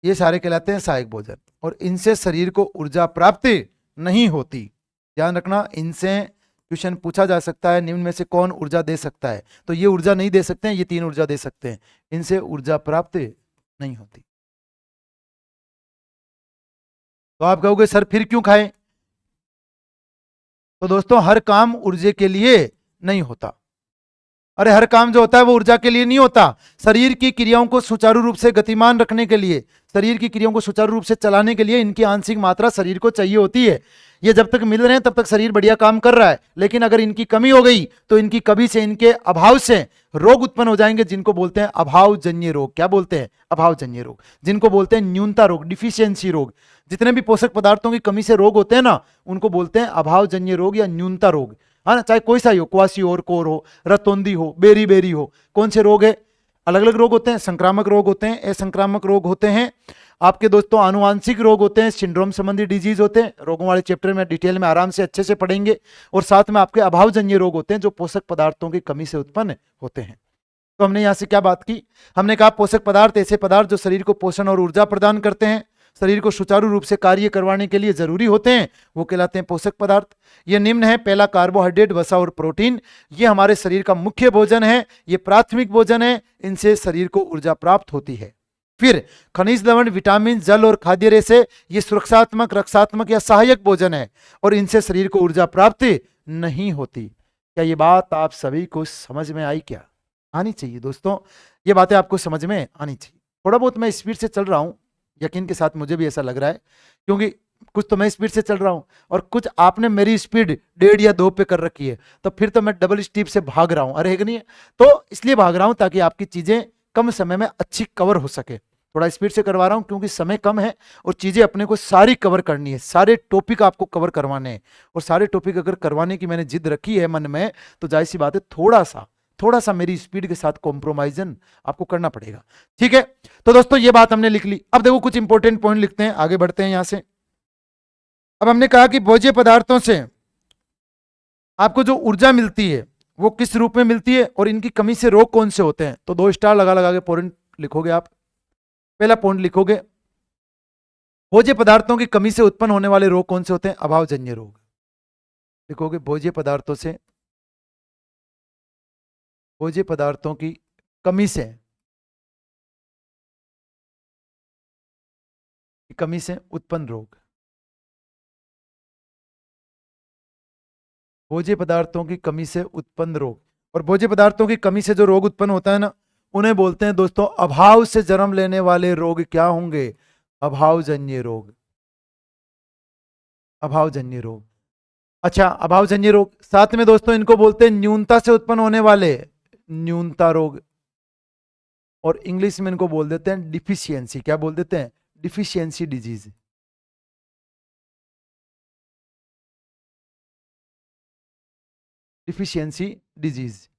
ये सारे कहलाते हैं सहायक भोजन, और इनसे शरीर को ऊर्जा प्राप्त नहीं होती। ध्यान रखना, इनसे क्वेश्चन पूछा जा सकता है, निम्न में से कौन ऊर्जा दे सकता है? तो ये ऊर्जा नहीं दे सकते हैं, ये तीन ऊर्जा दे सकते हैं, इनसे ऊर्जा प्राप्त नहीं होती। तो आप कहोगे सर फिर क्यों खाएं? तो दोस्तों हर काम ऊर्जा के लिए नहीं होता। अरे हर काम जो होता है वो ऊर्जा के लिए नहीं होता। शरीर की क्रियाओं को सुचारू रूप से गतिमान रखने के लिए, शरीर की क्रियाओं को सुचारू रूप से चलाने के लिए इनकी आंशिक मात्रा शरीर को चाहिए होती है। ये जब तक मिल रहे हैं तब तक शरीर बढ़िया काम कर रहा है, लेकिन अगर इनकी कमी हो गई तो इनकी कमी से, इनके अभाव से रोग उत्पन्न हो जाएंगे, जिनको बोलते हैं अभावजन्य रोग। क्या बोलते हैं? अभावजन्य रोग, जिनको बोलते हैं न्यूनता रोग, डिफिशियंसी रोग। जितने भी पोषक पदार्थों की कमी से रोग होते हैं ना, उनको बोलते हैं अभावजन्य रोग या न्यूनता रोग, है ना। चाहे कोई सा ही हो, क्वासियोर कोर हो, रतौंधी हो, बेरी बेरी हो, कौन से रोग है? अलग अलग रोग होते हैं, संक्रामक रोग होते हैं, असंक्रामक रोग होते हैं, आपके दोस्तों आनुवांशिक रोग होते हैं, सिंड्रोम संबंधी डिजीज होते हैं। रोगों वाले चैप्टर में डिटेल में आराम से अच्छे से पढ़ेंगे। और साथ में आपके अभावजन्य रोग होते हैं, जो पोषक पदार्थों की कमी से उत्पन्न होते हैं। तो हमने यहां से क्या बात की? हमने कहा पोषक पदार्थ ऐसे पदार्थ जो शरीर को पोषण और ऊर्जा प्रदान करते हैं, शरीर को सुचारू रूप से कार्य करवाने के लिए जरूरी होते हैं, वो कहलाते हैं पोषक पदार्थ। ये निम्न है: पहला कार्बोहाइड्रेट, वसा और प्रोटीन। ये हमारे शरीर का मुख्य भोजन है, ये प्राथमिक भोजन है, इनसे शरीर को ऊर्जा प्राप्त होती है। फिर खनिज लवण, विटामिन, जल और खाद्य रेशे, ये सुरक्षात्मक, रक्षात्मक या सहायक भोजन है, और इनसे शरीर को ऊर्जा प्राप्त नहीं होती। क्या ये बात आप सभी को समझ में आई? क्या आनी चाहिए दोस्तों, ये बातें आपको समझ में आनी चाहिए। थोड़ा बहुत मैं स्पीड से चल रहा हूं, यकीन के साथ मुझे भी ऐसा लग रहा है, क्योंकि कुछ तो मैं स्पीड से चल रहा हूं और कुछ आपने मेरी स्पीड 1.5 या 2 पे कर रखी है, तो फिर तो मैं डबल स्टीप से भाग रहा हूं। अरे है नहीं है? तो इसलिए भाग रहा हूं ताकि आपकी चीजें कम समय में अच्छी कवर हो सके। थोड़ा स्पीड से करवा रहा हूं क्योंकि समय कम है और चीजें अपने को सारी कवर करनी है, सारे टॉपिक आपको कवर करवाने हैं। और सारे टॉपिक अगर करवाने की मैंने जिद रखी है मन में, तो जाहिर सी बात है थोड़ा सा मेरी स्पीड के साथ कॉम्प्रोमाइजन आपको करना पड़ेगा। ठीक है, तो दोस्तों ये बात हमने लिख ली। अब देखो कुछ इंपॉर्टेंट पॉइंट लिखते हैं, आगे बढ़ते हैं यहां से। अब हमने कहा कि भोज्य पदार्थों से आपको जो ऊर्जा मिलती है वो किस रूप में मिलती है, और इनकी कमी से रोग कौन से होते हैं। तो 2 स्टार लगा लगा के पॉइंट लिखोगे आप। पहला पॉइंट लिखोगे, भोज्य पदार्थों की कमी से उत्पन्न होने वाले रोग कौन से होते हैं? अभावजन्य रोग। लिखोगे भोज्य पदार्थों की कमी से उत्पन्न रोग। भोज्य पदार्थों की कमी से उत्पन्न रोग। और भोज्य पदार्थों की कमी से जो रोग उत्पन्न होता है ना, उन्हें बोलते हैं दोस्तों अभाव से जन्म लेने वाले रोग। क्या होंगे? अभावजन्य रोग। अभावजन्य रोग। अच्छा, अभावजन्य रोग। साथ में दोस्तों इनको बोलते हैं न्यूनता से उत्पन्न होने वाले न्यूनता रोग, और इंग्लिश में इनको बोल देते हैं डिफिशियंसी। क्या बोल देते हैं? Deficiency disease. Deficiency disease,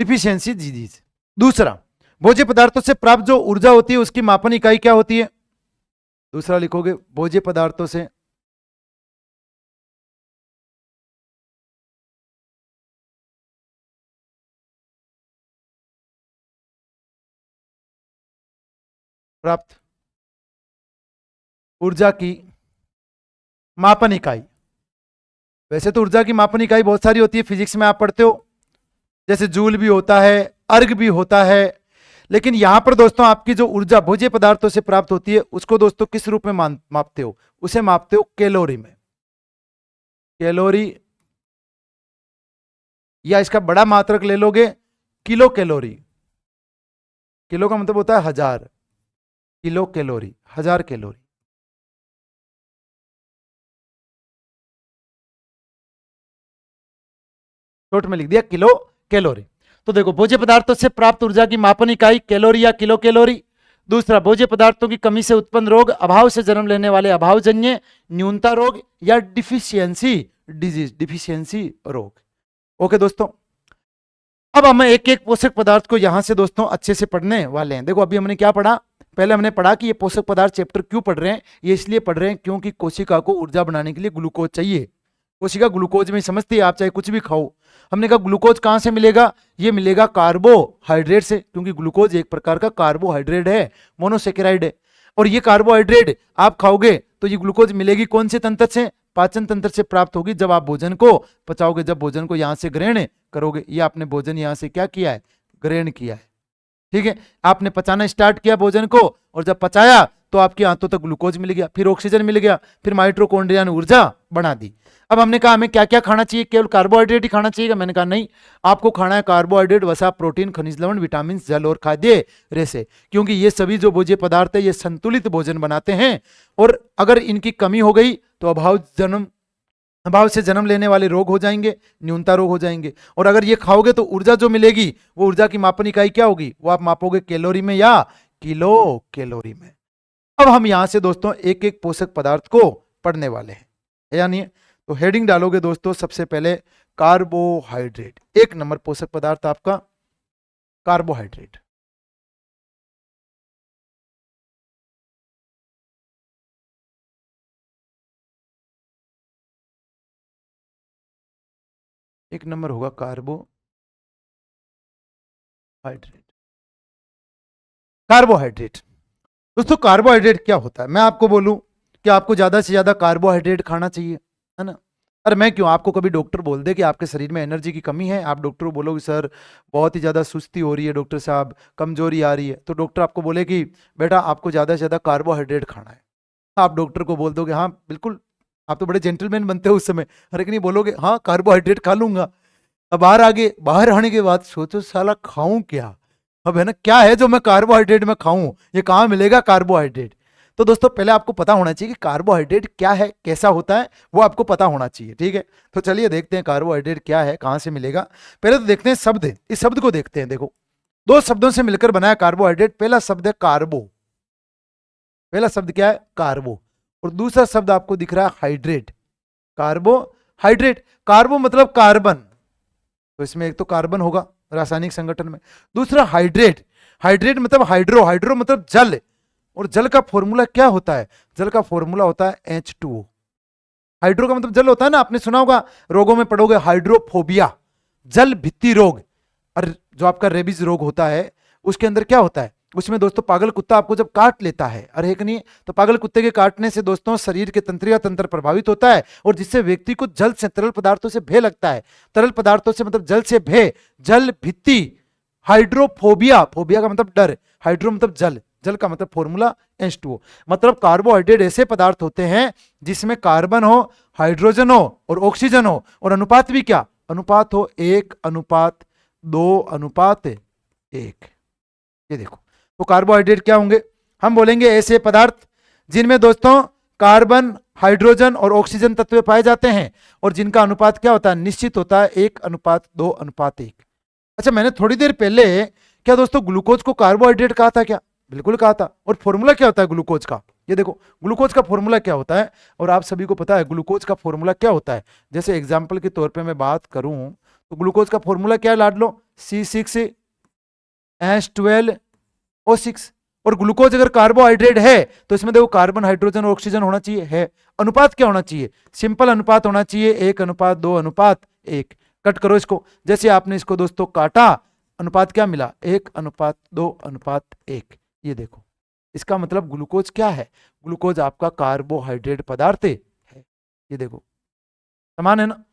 deficiency disease. दूसरा, भोज्य पदार्थों से प्राप्त जो ऊर्जा होती है उसकी मापन इकाई क्या होती है? दूसरा लिखोगे, भोज्य पदार्थों से प्राप्त ऊर्जा की मापन इकाई। वैसे तो ऊर्जा की मापन इकाई बहुत सारी होती है, फिजिक्स में आप पढ़ते हो, जैसे जूल भी होता है, अर्ग भी होता है, लेकिन यहां पर दोस्तों आपकी जो ऊर्जा भोज्य पदार्थों से प्राप्त होती है उसको दोस्तों किस रूप में मापते हो? उसे मापते हो कैलोरी में। कैलोरी, या इसका बड़ा मात्रक ले लोगे किलो कैलोरी। किलो का मतलब होता है 1000, किलो कैलोरी 1000 कैलोरी। शॉर्ट में लिख दिया किलो कैलोरी। तो देखो भोज्य पदार्थों से प्राप्त ऊर्जा की मापन इकाई कैलोरी या किलो कैलोरी। दूसरा, भोज्य पदार्थों की कमी से उत्पन्न रोग, अभाव से जन्म लेने वाले अभावजन्य न्यूनता रोग या डिफिशियंसी डिजीज, डिफिशियंसी रोग। ओके दोस्तों, अब हम एक एक पोषक पदार्थ को यहां से दोस्तों अच्छे से पढ़ने वाले हैं। देखो अभी हमने क्या पढ़ा, पहले हमने पढ़ा कि ये पोषक पदार्थ चैप्टर क्यों पढ़ रहे हैं, ये इसलिए पढ़ रहे हैं क्योंकि कोशिका को ऊर्जा बनाने के लिए ग्लूकोज चाहिए। कोशिका ग्लूकोज में समझती है, आप चाहे कुछ भी खाओ। हमने कहा ग्लूकोज कहां से मिलेगा, ये मिलेगा कार्बोहाइड्रेट से, क्योंकि ग्लूकोज एक प्रकार का कार्बोहाइड्रेट है, मोनोसेकेराइड है। और ये कार्बोहाइड्रेट आप खाओगे तो ये ग्लूकोज मिलेगी कौन से तंत्र से, पाचन तंत्र से प्राप्त होगी, जब आप भोजन को पचाओगे, जब भोजन को यहां से ग्रहण करोगे। ये आपने भोजन यहां से क्या किया है, ग्रहण किया है, ठीक है। आपने पचाना स्टार्ट किया भोजन को, और जब पचाया तो आपके आंतों तक ग्लूकोज मिल गया, फिर ऑक्सीजन मिल गया, फिर माइटोकॉन्ड्रिया ने ऊर्जा बना दी। अब हमने कहा हमें क्या क्या खाना चाहिए, केवल कार्बोहाइड्रेट ही खाना चाहिए? मैंने कहा नहीं, आपको खाना है कार्बोहाइड्रेट, वसा, प्रोटीन, खनिज लवण, विटामिन, जल और खाद्य रेशे, क्योंकि ये सभी जो भोज्य पदार्थ है ये संतुलित भोजन बनाते हैं। और अगर इनकी कमी हो गई तो अभाव से जन्म लेने वाले रोग हो जाएंगे, न्यूनता रोग हो जाएंगे। और अगर ये खाओगे तो ऊर्जा जो मिलेगी वो ऊर्जा की मापन इकाई क्या होगी, वो आप मापोगे कैलोरी में या किलो कैलोरी में। अब हम यहां से दोस्तों एक एक पोषक पदार्थ को पढ़ने वाले हैं, यानी तो हेडिंग डालोगे दोस्तों सबसे पहले कार्बोहाइड्रेट। एक नंबर पोषक पदार्थ आपका कार्बोहाइड्रेट। एक नंबर होगा कार्बोहाइड्रेट। कार्बोहाइड्रेट दोस्तों, कार्बोहाइड्रेट क्या होता है, मैं आपको बोलूं कि आपको ज्यादा से ज्यादा कार्बोहाइड्रेट खाना चाहिए, है ना। अरे मैं क्यों, आपको कभी डॉक्टर बोल दे कि आपके शरीर में एनर्जी की कमी है, आप डॉक्टर को बोलोगे सर बहुत ही ज्यादा सुस्ती हो रही है डॉक्टर साहब, कमजोरी आ रही है, तो डॉक्टर आपको बोले कि बेटा आपको ज्यादा से ज्यादा कार्बोहाइड्रेट खाना है। आप डॉक्टर को बोल दोगे हाँ बिल्कुल, आप तो बड़े जेंटलमैन बनते हो उस समय, हर एक नहीं बोलोगे हाँ कार्बोहाइड्रेट खा लूंगा। अब बाहर आने के बाद सोचो साला खाऊं क्या, अब है ना, क्या है जो मैं कार्बोहाइड्रेट में खाऊं, ये कहाँ मिलेगा कार्बोहाइड्रेट। तो दोस्तों पहले आपको पता होना चाहिए कि कार्बोहाइड्रेट क्या है, कैसा होता है, वो आपको पता होना चाहिए, ठीक है। तो चलिए देखते हैं कार्बोहाइड्रेट क्या है, कहां से मिलेगा। पहले तो देखते हैं शब्द, इस शब्द को देखते हैं। देखो दो शब्दों से मिलकर बनाया कार्बोहाइड्रेट। पहला शब्द है कार्बो, पहला शब्द क्या है कार्बो, और दूसरा शब्द आपको दिख रहा है हाइड्रेट। कार्बोहाइड्रेट, कार्बो मतलब कार्बन, तो इसमें एक तो कार्बन होगा रासायनिक संगठन में, दूसरा हाइड्रेट, हाइड्रेट मतलब हाइड्रो, हाइड्रो मतलब जल, और जल का फॉर्मूला क्या होता है, जल का फॉर्मूला होता है H2O। हाइड्रो का मतलब जल होता है ना, आपने सुना होगा रोगों में पढ़ोगे हाइड्रोफोबिया, जल भित्ति रोग। और जो आपका रेबीज रोग होता है उसके अंदर क्या होता है, उसमें दोस्तों पागल कुत्ता आपको जब काट लेता है, अरे एक नहीं, तो पागल कुत्ते के काटने से दोस्तों शरीर के तंत्रिका तंत्र प्रभावित होता है, और जिससे व्यक्ति को जल से तरल पदार्थों से भय लगता है, तरल पदार्थों से मतलब जल से भय, जल भित्ति, हाइड्रोफोबिया, फोबिया का मतलब डर, हाइड्रो मतलब जल, जल का मतलब फॉर्मूला H2O। मतलब कार्बोहाइड्रेट ऐसे पदार्थ होते हैं जिसमें कार्बन हो, हाइड्रोजन हो और ऑक्सीजन हो, और अनुपात भी क्या, अनुपात हो 1:2:1। ये देखो, तो कार्बोहाइड्रेट क्या होंगे, हम बोलेंगे ऐसे पदार्थ जिनमें दोस्तों कार्बन, हाइड्रोजन और ऑक्सीजन तत्व पाए जाते हैं, और जिनका अनुपात क्या होता है, निश्चित होता है 1:2:1। अच्छा मैंने थोड़ी देर पहले क्या दोस्तों ग्लूकोज को कार्बोहाइड्रेट कहा था क्या, बिल्कुल कहा था। और फॉर्मूला क्या होता है ग्लूकोज का, ये देखो ग्लूकोज का फॉर्मूला क्या होता है, और आप सभी को पता है ग्लूकोज का फॉर्मूला क्या होता है। जैसे एग्जांपल के तौर पे मैं बात करूं तो ग्लूकोज का फॉर्मूला क्या है लाड लो, C6H12O6। और ग्लूकोज अगर कार्बोहाइड्रेट है तो इसमें देखो कार्बन, हाइड्रोजन और ऑक्सीजन होना चाहिए, है। अनुपात क्या होना चाहिए, सिंपल अनुपात होना चाहिए 1:2:1। कट करो इसको, जैसे आपने इसको दोस्तों काटा, अनुपात क्या मिला 1:2:1। ये देखो, इसका मतलब ग्लूकोज क्या है, ग्लूकोज आपका कार्बोहाइड्रेट पदार्थ है, ये देखो समान है ना।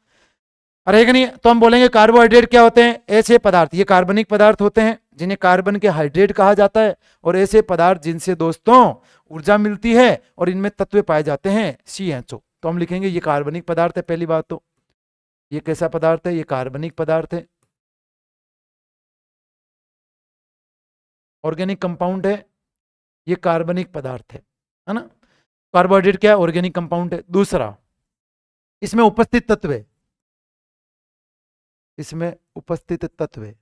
अरे नहीं, तो हम बोलेंगे कार्बोहाइड्रेट क्या होते हैं, ऐसे पदार्थ, ये कार्बनिक पदार्थ होते हैं जिन्हें कार्बन के हाइड्रेट कहा जाता है, और ऐसे पदार्थ जिनसे दोस्तों ऊर्जा मिलती है और इनमें तत्व पाए जाते हैं CHO। तो हम लिखेंगे ये कार्बनिक पदार्थ है। पहली बात तो ये कैसा पदार्थ है, ये कार्बनिक पदार्थ है, ऑर्गेनिक कंपाउंड है, ये कार्बनिक पदार्थ है ना। कार्बोहाइड्रेट क्या है, ऑर्गेनिक कंपाउंड है। दूसरा, इसमें उपस्थित तत्व है, इसमें उपस्थित तत्व है।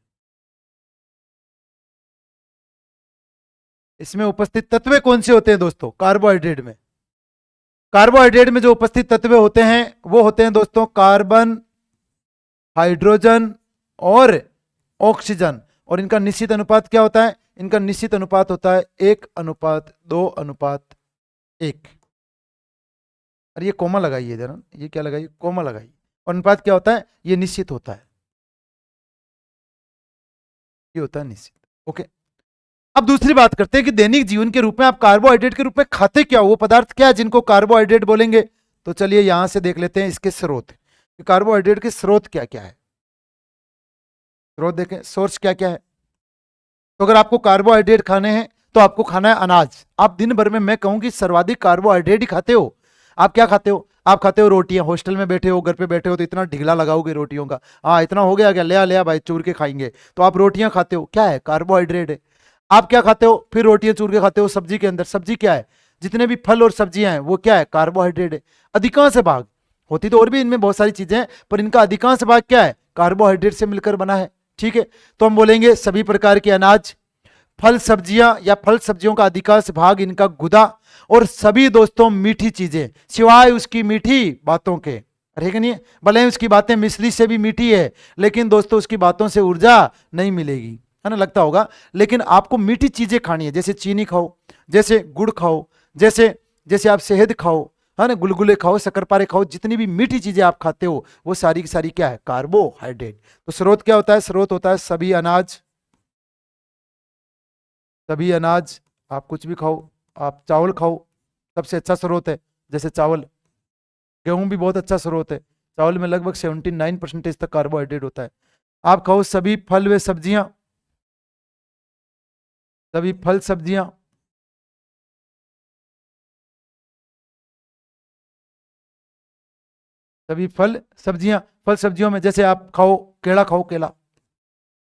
इसमें उपस्थित तत्व कौन से होते हैं दोस्तों? कार्बोहाइड्रेट में। कार्बोहाइड्रेट में जो उपस्थित तत्व होते हैं वो होते हैं दोस्तों कार्बन, हाइड्रोजन और ऑक्सीजन। और इनका निश्चित अनुपात क्या होता है? इनका निश्चित अनुपात होता है 1:2:1। अरे ये कोमा लगाइए जरा, ये क्या लगाइए? कोमा लगाइए। और अनुपात क्या होता है? ये निश्चित होता है, ये होता है निश्चित। ओके, अब दूसरी बात करते हैं कि दैनिक जीवन के रूप में आप कार्बोहाइड्रेट के रूप में खाते क्या हो? वो पदार्थ क्या है जिनको कार्बोहाइड्रेट बोलेंगे? तो चलिए यहां से देख लेते हैं इसके स्रोत, कि कार्बोहाइड्रेट के स्रोत क्या क्या है। स्रोत देखें, सोर्स क्या क्या है। तो अगर आपको कार्बोहाइड्रेट खाने हैं तो आपको खाना है अनाज। आप दिन भर में, मैं कहूं कि सर्वाधिक कार्बोहाइड्रेट ही खाते हो। आप क्या खाते हो? आप खाते हो रोटियां। हॉस्टल में बैठे हो, घर पे बैठे हो तो इतना ढिगला लगाओगे रोटियों का, हाँ इतना हो गया क्या, ले आ भाई चूर के खाएंगे। तो आप रोटियां खाते हो, क्या है? कार्बोहाइड्रेट है। आप क्या खाते हो? फिर रोटियां चूर के खाते हो सब्जी के अंदर। सब्जी क्या है? जितने भी फल और सब्जियां हैं वो क्या है? कार्बोहाइड्रेट है। अधिकांश भाग, होती तो और भी इनमें बहुत सारी चीजें हैं, पर इनका अधिकांश भाग क्या है? कार्बोहाइड्रेट से मिलकर बना है। ठीक है, तो हम बोलेंगे सभी प्रकार के अनाज, फल सब्जियां या फल सब्जियों का अधिकांश भाग इनका गुदा, और सभी दोस्तों मीठी चीजें सिवाय उसकी मीठी बातों के। अरे कि नहीं, भले ही उसकी बातें मिश्री से भी मीठी है, लेकिन दोस्तों उसकी बातों से ऊर्जा नहीं मिलेगी, है ना, लगता होगा। लेकिन आपको मीठी चीजें खानी है, जैसे चीनी खाओ, जैसे गुड़ खाओ, जैसे जैसे आप शहद खाओ, है ना, गुलगुले खाओ, शक्करपारे खाओ, जितनी भी मीठी चीजें आप खाते हो वो सारी की सारी क्या है? कार्बोहाइड्रेट। तो स्रोत क्या होता है? स्रोत होता है सभी अनाज, सभी अनाज। आप कुछ भी खाओ, आप चावल खाओ, सबसे अच्छा स्रोत है। जैसे चावल, गेहूं भी बहुत अच्छा स्रोत है। चावल में लगभग 79% तक कार्बोहाइड्रेट होता है। आप खाओ सभी फल व सब्जियां, सभी फल सब्जियां, सभी फल सब्जियां। फल सब्जियों में जैसे आप खाओ केला, खाओ केला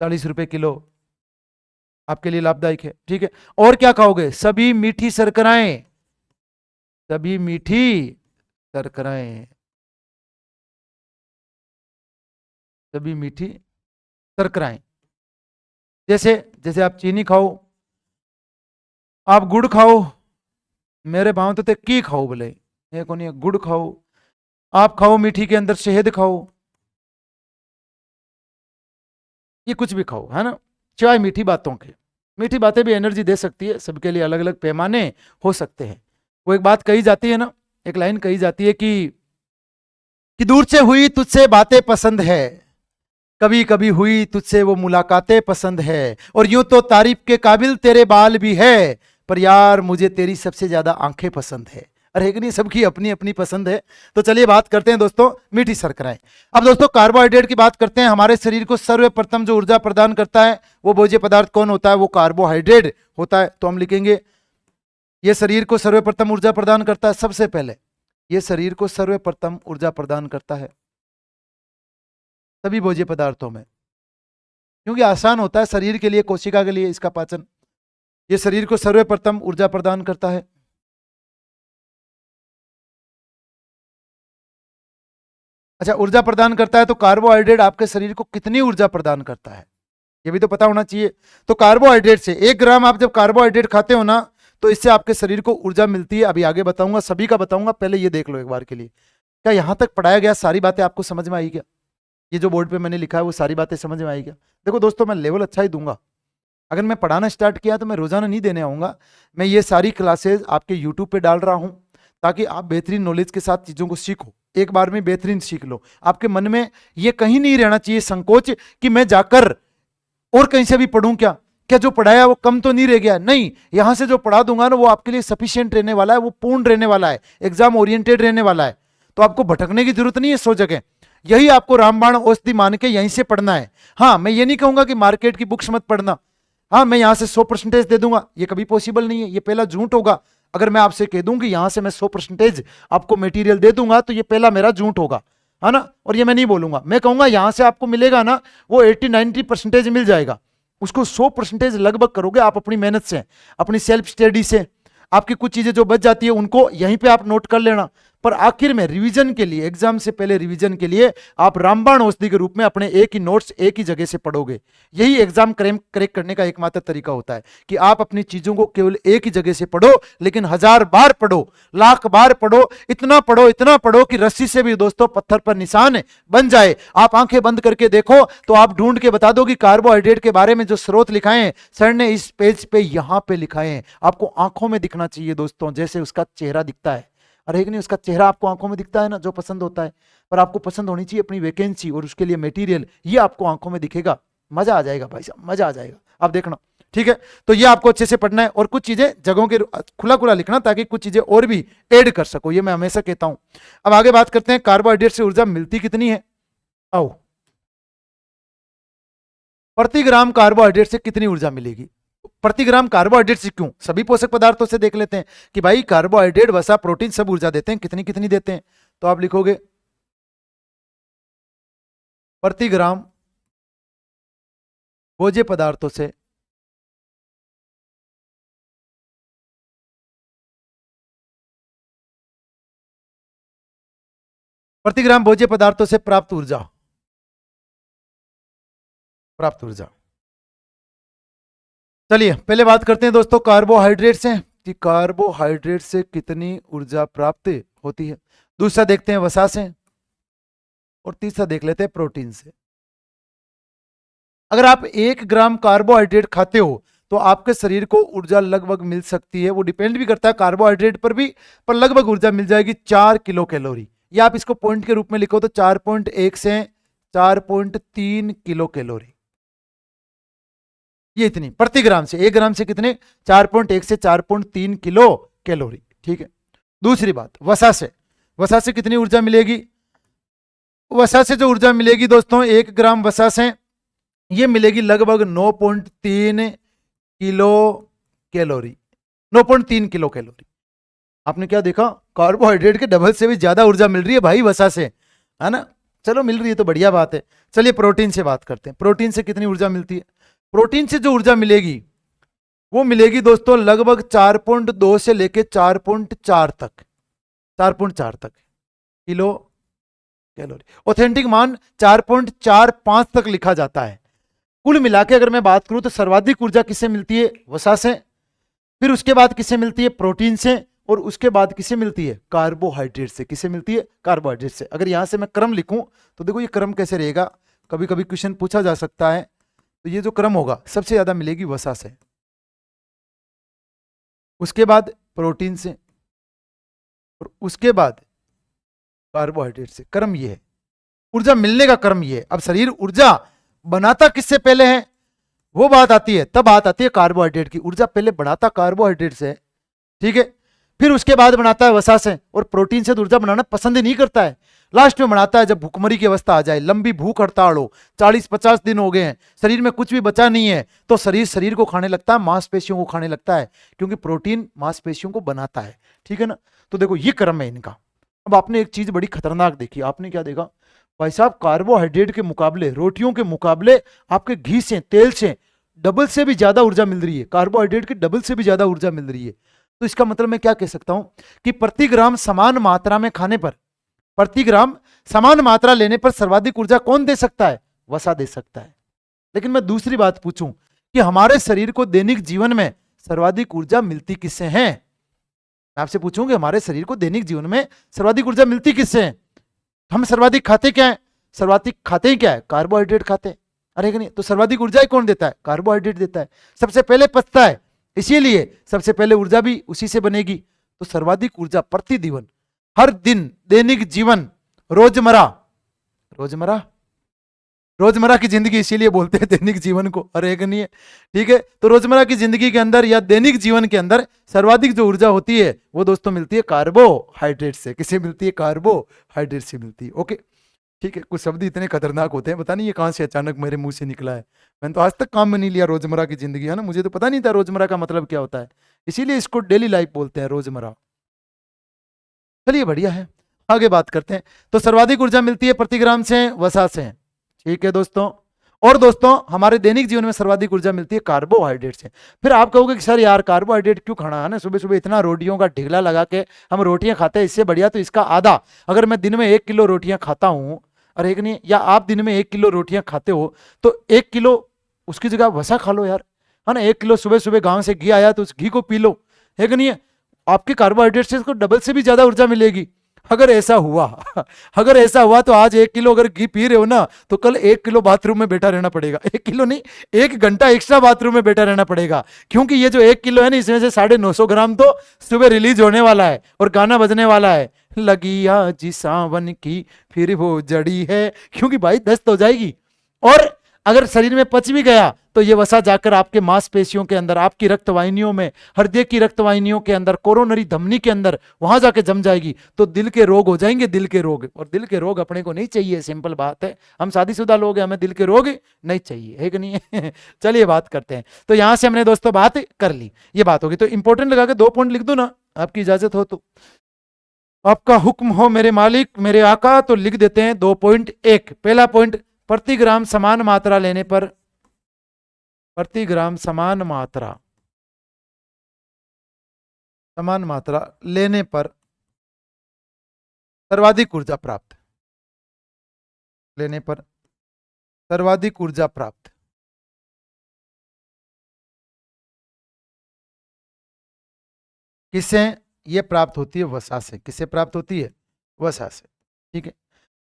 40 रुपए किलो, आपके लिए लाभदायक है। ठीक है, और क्या खाओगे? सभी मीठी शर्कराएं, सभी मीठी शर्कराएं, सभी मीठी शर्कराएं। जैसे जैसे आप चीनी खाओ, आप गुड़ खाओ, मेरे भाव तो की खाओ बोले, ये कौन है? गुड़ खाओ, आप खाओ मीठी के अंदर शहद खाओ, ये कुछ भी खाओ, है ना, चाहे मीठी बातों के। मीठी बातें भी एनर्जी दे सकती है, सबके लिए अलग अलग पैमाने हो सकते हैं। वो एक बात कही जाती है ना, एक लाइन कही जाती है कि दूर से हुई तुझसे बातें पसंद है, कभी कभी हुई तुझसे वो मुलाकातें पसंद है, और यूं तो तारीफ के काबिल तेरे बाल भी है, पर यार मुझे तेरी सबसे ज्यादा आंखें पसंद है। अरे नहीं, सबकी अपनी अपनी पसंद है। तो चलिए बात करते हैं दोस्तों मीठी शर्कराएं। अब दोस्तों कार्बोहाइड्रेट की बात करते हैं। हमारे शरीर को सर्वप्रथम जो ऊर्जा प्रदान करता है वो भोज्य पदार्थ कौन होता है? वो कार्बोहाइड्रेट होता है। तो हम लिखेंगे ये शरीर को सर्वप्रथम ऊर्जा प्रदान करता है। सबसे पहले ये शरीर को सर्वप्रथम ऊर्जा प्रदान करता है सभी भोज्य पदार्थों में, क्योंकि आसान होता है शरीर के लिए, कोशिका के लिए इसका पाचन। ये शरीर को सर्वप्रथम ऊर्जा प्रदान करता है। अच्छा, ऊर्जा प्रदान करता है तो कार्बोहाइड्रेट आपके शरीर को कितनी ऊर्जा प्रदान करता है ये भी तो पता होना चाहिए। तो कार्बोहाइड्रेट से 1 ग्राम आप जब कार्बोहाइड्रेट खाते हो ना, तो इससे आपके शरीर को ऊर्जा मिलती है। अभी आगे बताऊंगा, सभी का बताऊंगा, पहले ये देख लो एक बार के लिए। क्या यहां तक पढ़ाया गया सारी बातें आपको समझ में आई क्या? ये जो बोर्ड पे मैंने लिखा है वो सारी बातें समझ में आई क्या? देखो दोस्तों, मैं लेवल अच्छा ही दूंगा। अगर मैं पढ़ाना स्टार्ट किया तो मैं रोजाना नहीं देने आऊंगा। मैं ये सारी क्लासेज आपके यूट्यूब पे डाल रहा हूं ताकि आप बेहतरीन नॉलेज के साथ चीजों को सीखो, एक बार में बेहतरीन सीख लो। आपके मन में ये कहीं नहीं रहना चाहिए संकोच कि मैं जाकर और कहीं से भी पढ़ूं, क्या जो पढ़ाया वो कम तो नहीं रह गया? नहीं, यहां से जो पढ़ा दूंगा ना वो आपके लिए सफिशिएंट रहने वाला है, वो पूर्ण रहने वाला है, एग्जाम ओरिएंटेड रहने वाला है। तो आपको भटकने की जरूरत नहीं है 100 जगह। यही आपको रामबाण औषधि मान के यहीं से पढ़ना है। हाँ, मैं ये नहीं कहूंगा कि मार्केट की बुक्स मत पढ़ना। हाँ, मैं यहां से 100% दे दूंगा, ये कभी पॉसिबल नहीं है, ये पहला झूठ होगा। अगर मैं आपसे कह दूं कि यहां से मैं 100% आपको मटेरियल दे दूंगा तो ये पहला मेरा झूठ होगा, है ना। और ये मैं नहीं बोलूंगा, मैं कहूंगा यहां से आपको मिलेगा ना वो 80-90% मिल जाएगा, उसको 100% लगभग करोगे आप अपनी मेहनत से, अपनी सेल्फ स्टडी से। आपकी कुछ चीजें जो बच जाती है उनको यहीं पे आप नोट कर लेना, पर आखिर में रिवीजन के लिए, एग्जाम से पहले रिवीजन के लिए आप रामबाण औषधि के रूप में अपने एक ही नोट्स एक ही जगह से पढ़ोगे। यही एग्जाम करेक्ट करने का एकमात्र तरीका होता है कि आप अपनी चीजों को केवल एक ही जगह से पढ़ो, लेकिन 1000 बार पढ़ो, लाख बार पढ़ो, इतना पढ़ो कि रस्सी से भी दोस्तों पत्थर पर निशान बन जाए। आप आंखें बंद करके देखो तो आप ढूंढ के बता दो कि कार्बोहाइड्रेट के बारे में जो स्रोत लिखाए हैं सर ने इस पेज पे यहां पे लिखाए हैं। आपको आंखों में दिखना चाहिए दोस्तों, जैसे उसका चेहरा दिखता है। अरे नहीं, उसका चेहरा आपको आंखों में दिखता है ना, जो पसंद होता है। पर आपको पसंद होनी चाहिए अपनी वैकेंसी और उसके लिए मटेरियल, ये आपको आंखों में दिखेगा। मजा आ जाएगा भाई साहब, मजा आ जाएगा, आप देखना। ठीक है, तो ये आपको अच्छे से पढ़ना है और कुछ चीजें जगहों के खुला खुला लिखना ताकि कुछ चीजें और भी ऐड कर सको, ये मैं हमेशा कहता हूं। अब आगे बात करते हैं, कार्बोहाइड्रेट से ऊर्जा मिलती कितनी है। आओ, प्रति ग्राम कार्बोहाइड्रेट से कितनी ऊर्जा मिलेगी। प्रति ग्राम कार्बोहाइड्रेट से क्यों, सभी पोषक पदार्थों से देख लेते हैं कि भाई कार्बोहाइड्रेट, वसा, प्रोटीन सब ऊर्जा देते हैं, कितनी कितनी देते हैं। तो आप लिखोगे प्रति ग्राम भोज्य पदार्थों से प्रति ग्राम भोज्य पदार्थों से प्राप्त ऊर्जा, चलिए पहले बात करते हैं दोस्तों कार्बोहाइड्रेट से कि कार्बोहाइड्रेट से कितनी ऊर्जा प्राप्त होती है। दूसरा देखते हैं वसा से और तीसरा देख लेते हैं प्रोटीन से। अगर आप 1 ग्राम कार्बोहाइड्रेट खाते हो तो आपके शरीर को ऊर्जा लगभग मिल सकती है, वो डिपेंड भी करता है कार्बोहाइड्रेट पर भी, पर लगभग ऊर्जा मिल जाएगी 4 किलो कैलोरी। या आप इसको पॉइंट के रूप में लिखो तो 4.1 से 4.3 किलो कैलोरी, ये इतनी प्रति ग्राम से। 1 ग्राम से कितने, 4.1 से 4.3 किलो कैलोरी। ठीक है, दूसरी बात वसा से, वसा से कितनी ऊर्जा मिलेगी। वसा से जो ऊर्जा मिलेगी दोस्तों 1 ग्राम वसा से, ये मिलेगी लगभग 9.3 किलो कैलोरी, 9.3 किलो कैलोरी। आपने क्या देखा, कार्बोहाइड्रेट के डबल से भी ज्यादा ऊर्जा मिल रही है भाई वसा से, है ना। चलो मिल रही है तो बढ़िया बात है। चलिए प्रोटीन से बात करते हैं, प्रोटीन से कितनी ऊर्जा मिलती है। प्रोटीन से जो ऊर्जा मिलेगी वो मिलेगी दोस्तों लगभग 4.2 से लेके 4.4 तक, 4.4 तक किलो कैलोरी। ऑथेंटिक मान 4.45 तक लिखा जाता है। कुल मिला के अगर मैं बात करूं तो सर्वाधिक ऊर्जा किससे मिलती है, वसा से, फिर उसके बाद किससे मिलती है, प्रोटीन से, और उसके बाद किससे मिलती है, कार्बोहाइड्रेट से। किससे मिलती है, कार्बोहाइड्रेट से। अगर यहां से मैं क्रम लिखूं तो देखो ये क्रम कैसे रहेगा, कभी कभी क्वेश्चन पूछा जा सकता है। तो ये जो क्रम होगा सबसे ज्यादा मिलेगी वसा से, उसके बाद प्रोटीन से, और उसके बाद कार्बोहाइड्रेट से। क्रम ये है, ऊर्जा मिलने का क्रम ये है। अब शरीर ऊर्जा बनाता किससे पहले है, वो बात आती है, तब बात आती है कार्बोहाइड्रेट की। ऊर्जा पहले बनाता कार्बोहाइड्रेट से, ठीक है, फिर उसके बाद बनाता है वसा से, और प्रोटीन से तो ऊर्जा बनाना पसंद ही नहीं करता है, लास्ट में बनाता है जब भूखमरी की अवस्था आ जाए, लंबी भूख हड़ताल हो, 40-50 दिन हो गए हैं, शरीर में कुछ भी बचा नहीं है, तो शरीर को खाने लगता है, मांसपेशियों को खाने लगता है, क्योंकि प्रोटीन मांसपेशियों को बनाता है। ठीक है ना। तो देखो ये क्रम है इनका। अब आपने एक चीज बड़ी खतरनाक देखी, आपने क्या देखा भाई साहब, कार्बोहाइड्रेट के मुकाबले, रोटियों के मुकाबले आपके घी से, तेल से डबल से भी ज्यादा ऊर्जा मिल रही है, कार्बोहाइड्रेट की डबल से भी ज्यादा ऊर्जा मिल रही है। तो इसका मतलब मैं क्या कह सकता हूं कि प्रति ग्राम समान मात्रा में खाने पर, प्रति ग्राम समान मात्रा लेने पर सर्वाधिक ऊर्जा कौन दे सकता है, वसा दे सकता है। लेकिन मैं दूसरी बात पूछूं कि हमारे शरीर को दैनिक जीवन में सर्वाधिक ऊर्जा मिलती किससे है। मैं आपसे पूछूंगी हमारे शरीर को दैनिक जीवन में सर्वाधिक ऊर्जा मिलती किससे है। हम सर्वाधिक खाते क्या है, सर्वाधिक खाते ही क्या है, कार्बोहाइड्रेट खाते हैं। अरे नहीं, तो सर्वाधिक ऊर्जा कौन देता है, कार्बोहाइड्रेट देता है, सबसे पहले पचता है, इसीलिए सबसे पहले ऊर्जा भी उसी से बनेगी। तो सर्वाधिक ऊर्जा प्रतिदिन, हर दिन, दैनिक जीवन, रोजमर्रा, रोजमर्रा रोजमर्रा की जिंदगी, इसीलिए बोलते हैं दैनिक जीवन को, अरे नहीं है, ठीक है। तो रोजमर्रा की जिंदगी के अंदर या दैनिक जीवन के अंदर सर्वाधिक जो ऊर्जा होती है वो दोस्तों मिलती है कार्बोहाइड्रेट से। किससे मिलती है, कार्बोहाइड्रेट से मिलती है। ओके, ठीक है। कुछ शब्द इतने खतरनाक होते हैं, पता नहीं ये कहां से अचानक मेरे मुंह से निकला है। मैंने तो आज तक काम में नहीं लिया रोजमर्रा की जिंदगी, है ना, मुझे तो पता नहीं था रोजमर्रा का मतलब क्या होता है, इसीलिए इसको डेली लाइफ बोलते हैं, रोजमर्रा। चलिए बढ़िया है, आगे बात करते हैं। तो सर्वाधिक ऊर्जा मिलती है प्रति ग्राम से, वसा से, ठीक है दोस्तों। और दोस्तों हमारे दैनिक जीवन में सर्वाधिक ऊर्जा मिलती है कार्बोहाइड्रेट से। फिर आप कहोगे कि सर यार कार्बोहाइड्रेट क्यों खाना है ना, सुबह सुबह इतना रोटियों का ढिगला लगा के हम रोटियां खाते हैं, इससे बढ़िया तो इसका आधा, अगर मैं दिन में 1 किलो रोटियां खाता हूं, और एक नहीं, या आप दिन में 1 किलो रोटियां खाते हो तो 1 किलो उसकी जगह वसा खा लो यार, है ना। 1 किलो सुबह सुबह गांव से घी आया तो उस घी को पी लो, है कि नहीं है। आपके कार्बोहाइड्रेट से डबल से भी ज्यादा ऊर्जा मिलेगी। अगर ऐसा हुआ अगर ऐसा हुआ तो आज 1 किलो अगर घी पी रहे हो ना, तो कल 1 किलो बाथरूम में बैठा रहना पड़ेगा। 1 किलो नहीं, 1 घंटा एक्स्ट्रा बाथरूम में बैठा रहना पड़ेगा, क्योंकि ये जो 1 किलो है ना, इसमें से 950 ग्राम तो सुबह रिलीज होने वाला है और गाना बजने वाला है, लगी आज सावन की फिर वो जड़ी है, क्योंकि भाई दस्त हो जाएगी। और अगर शरीर में पच भी गया तो ये वसा जाकर आपके मांसपेशियों के अंदर, आपकी रक्तवाहिनियों में, हृदय की रक्तवाहिनियों के अंदर, कोरोनरी धमनी के अंदर वहां जाके जम जाएगी, तो दिल के रोग हो जाएंगे, दिल के रोग। और दिल के रोग अपने को नहीं चाहिए, सिंपल बात है, हम शादीशुदा लोग हैं, हमें दिल के रोग नहीं चाहिए, है कि नहीं है। चलिए बात करते हैं। तो यहां से हमने दोस्तों बात कर ली, ये बात होगी। तो इंपॉर्टेंट लगा के 2 पॉइंट लिख दो ना, आपकी इजाजत हो तो। आपका हुक्म हो मेरे मालिक मेरे आका, तो लिख देते हैं 2.1। पहला पॉइंट, प्रति ग्राम समान मात्रा लेने पर, प्रति ग्राम समान मात्रा लेने पर सर्वाधिक ऊर्जा प्राप्त, लेने पर सर्वाधिक ऊर्जा प्राप्त। किससे ये प्राप्त होती है? वसा से। किससे प्राप्त होती है? वसा से, ठीक है।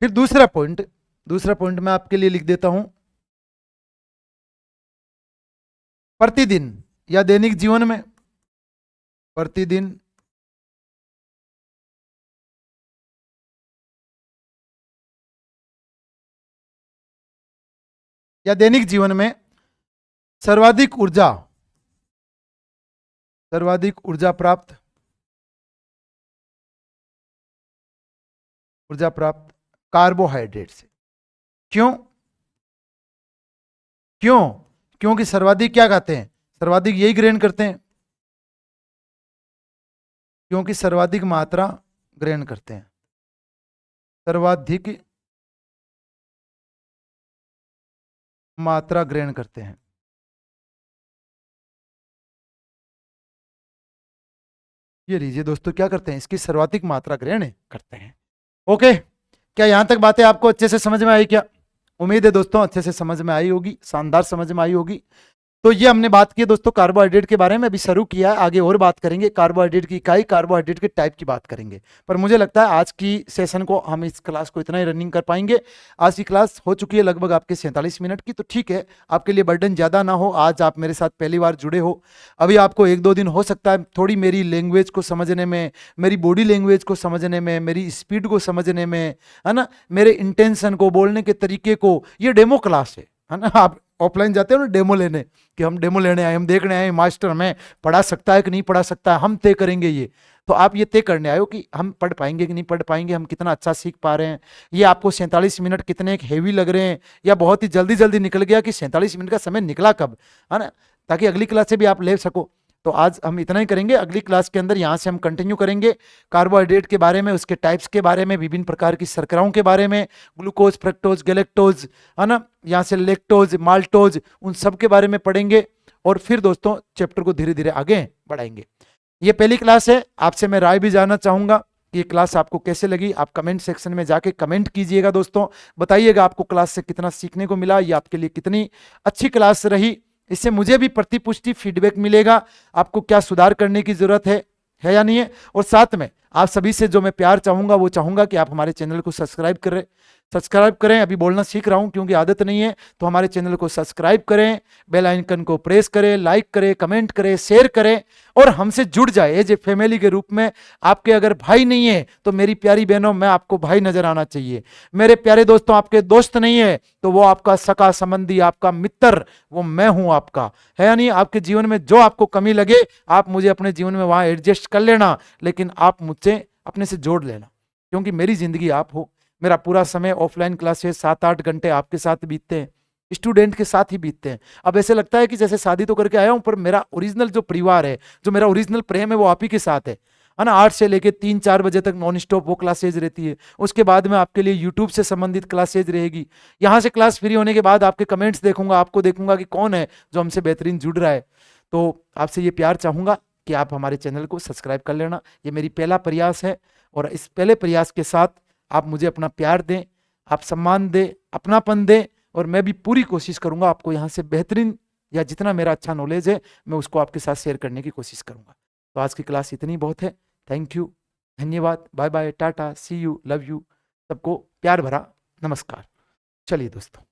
फिर दूसरा पॉइंट मैं आपके लिए लिख देता हूं, प्रतिदिन या दैनिक जीवन में, प्रतिदिन या दैनिक जीवन में सर्वाधिक ऊर्जा प्राप्त कार्बोहाइड्रेट से। क्यों? क्योंकि सर्वाधिक क्या खाते हैं? सर्वाधिक यही ग्रहण करते हैं, क्योंकि सर्वाधिक मात्रा ग्रहण करते हैं, सर्वाधिक मात्रा ग्रहण करते हैं। ये लीजिए दोस्तों, क्या करते हैं? इसकी सर्वाधिक मात्रा ग्रहण करते हैं। ओके, क्या यहां तक बातें आपको अच्छे से समझ में आई? क्या उम्मीद है दोस्तों अच्छे से समझ में आई होगी, शानदार समझ में आई होगी। तो ये हमने बात की दोस्तों कार्बोहाइड्रेट के बारे में, अभी शुरू किया है, आगे और बात करेंगे। कार्बोहाइड्रेट की इकाई, कार्बोहाइड्रेट के टाइप की बात करेंगे। पर मुझे लगता है आज की सेशन को, हम इस क्लास को इतना ही रनिंग कर पाएंगे। आज की क्लास हो चुकी है लगभग आपके 47 मिनट की, तो ठीक है, आपके लिए बर्डन ज़्यादा ना हो। आज आप मेरे साथ पहली बार जुड़े हो, अभी आपको 1-2 दिन हो सकता है थोड़ी मेरी लैंग्वेज को समझने में, मेरी बॉडी लैंग्वेज को समझने में, मेरी स्पीड को समझने में, है ना, मेरे इंटेंशन को, बोलने के तरीके को। ये डेमो क्लास है ना। आप ऑफलाइन जाते हो ना डेमो लेने, कि हम डेमो लेने आए, हम देखने आए मास्टर में पढ़ा सकता है कि नहीं पढ़ा सकता है, हम तय करेंगे ये। तो आप ये तय करने आए हो कि हम पढ़ पाएंगे कि नहीं पढ़ पाएंगे, हम कितना अच्छा सीख पा रहे हैं। ये आपको 47 मिनट कितने हैवी लग रहे हैं, या बहुत ही जल्दी जल्दी निकल गया, कि 47 मिनट का समय निकला कब, है ना, ताकि अगली क्लास से भी आप ले सको। तो आज हम इतना ही करेंगे, अगली क्लास के अंदर यहाँ से हम कंटिन्यू करेंगे कार्बोहाइड्रेट के बारे में, उसके टाइप्स के बारे में, विभिन्न प्रकार की शर्कराओं के बारे में, ग्लूकोज, फ्रक्टोज, गैलेक्टोज, है ना, यहाँ से लैक्टोज, माल्टोज, उन सब के बारे में पढ़ेंगे। और फिर दोस्तों चैप्टर को धीरे धीरे आगे बढ़ाएंगे। ये पहली क्लास है, आपसे मैं राय भी जानना चाहूंगा कि ये क्लास आपको कैसे लगी। आप कमेंट सेक्शन में जाके कमेंट कीजिएगा दोस्तों, बताइएगा आपको क्लास से कितना सीखने को मिला, ये आपके लिए कितनी अच्छी क्लास रही। इससे मुझे भी प्रतिपुष्टि फीडबैक मिलेगा, आपको क्या सुधार करने की जरूरत है या नहीं है। और साथ में आप सभी से जो मैं प्यार चाहूंगा, वो चाहूंगा कि आप हमारे चैनल को सब्सक्राइब करें। अभी बोलना सीख रहा हूं क्योंकि आदत नहीं है, तो हमारे चैनल को सब्सक्राइब करें, बेल आइकन को प्रेस करें, लाइक करें, कमेंट करें, शेयर करें, और हमसे जुड़ जाए एज ए फैमिली के रूप में। आपके अगर भाई नहीं है तो मेरी प्यारी बहनों, मैं आपको भाई नजर आना चाहिए। मेरे प्यारे दोस्तों, आपके दोस्त नहीं है तो वो आपका सका संबंधी, आपका मित्र, वो मैं हूं आपका, है या नहीं। आपके जीवन में जो आपको कमी लगे, आप मुझे अपने जीवन में वहां एडजस्ट कर लेना, लेकिन आप मुझसे अपने से जोड़ लेना, क्योंकि मेरी जिंदगी आप हो। मेरा पूरा समय ऑफलाइन क्लासेस 7-8 घंटे आपके साथ बीतते हैं, स्टूडेंट के साथ ही बीतते हैं। अब ऐसे लगता है कि जैसे शादी तो करके आया हूं, पर मेरा ओरिजिनल जो परिवार है, जो मेरा ओरिजिनल प्रेम है, वो आप ही के साथ है है ना। 8 से लेके 3-4 बजे तक नॉन स्टॉप वो क्लासेज रहती है। उसके बाद में आपके लिए यूट्यूब से संबंधित क्लासेज रहेगी। यहाँ से क्लास फ्री होने के बाद आपके कमेंट्स देखूंगा, आपको देखूंगा कि कौन है जो हमसे बेहतरीन जुड़ रहा है। तो आपसे ये प्यार चाहूंगा कि आप हमारे चैनल को सब्सक्राइब कर लेना। ये मेरी पहला प्रयास है और इस पहले प्रयास के साथ आप मुझे अपना प्यार दें, आप सम्मान दें, अपनापन दें, और मैं भी पूरी कोशिश करूंगा आपको यहाँ से बेहतरीन या जितना मेरा अच्छा नॉलेज है मैं उसको आपके साथ शेयर करने की कोशिश करूंगा। तो आज की क्लास इतनी बहुत है। थैंक यू, धन्यवाद, bye bye, tata, see you, love you, सबको प्यार भरा नमस्कार। चलिए दोस्तों।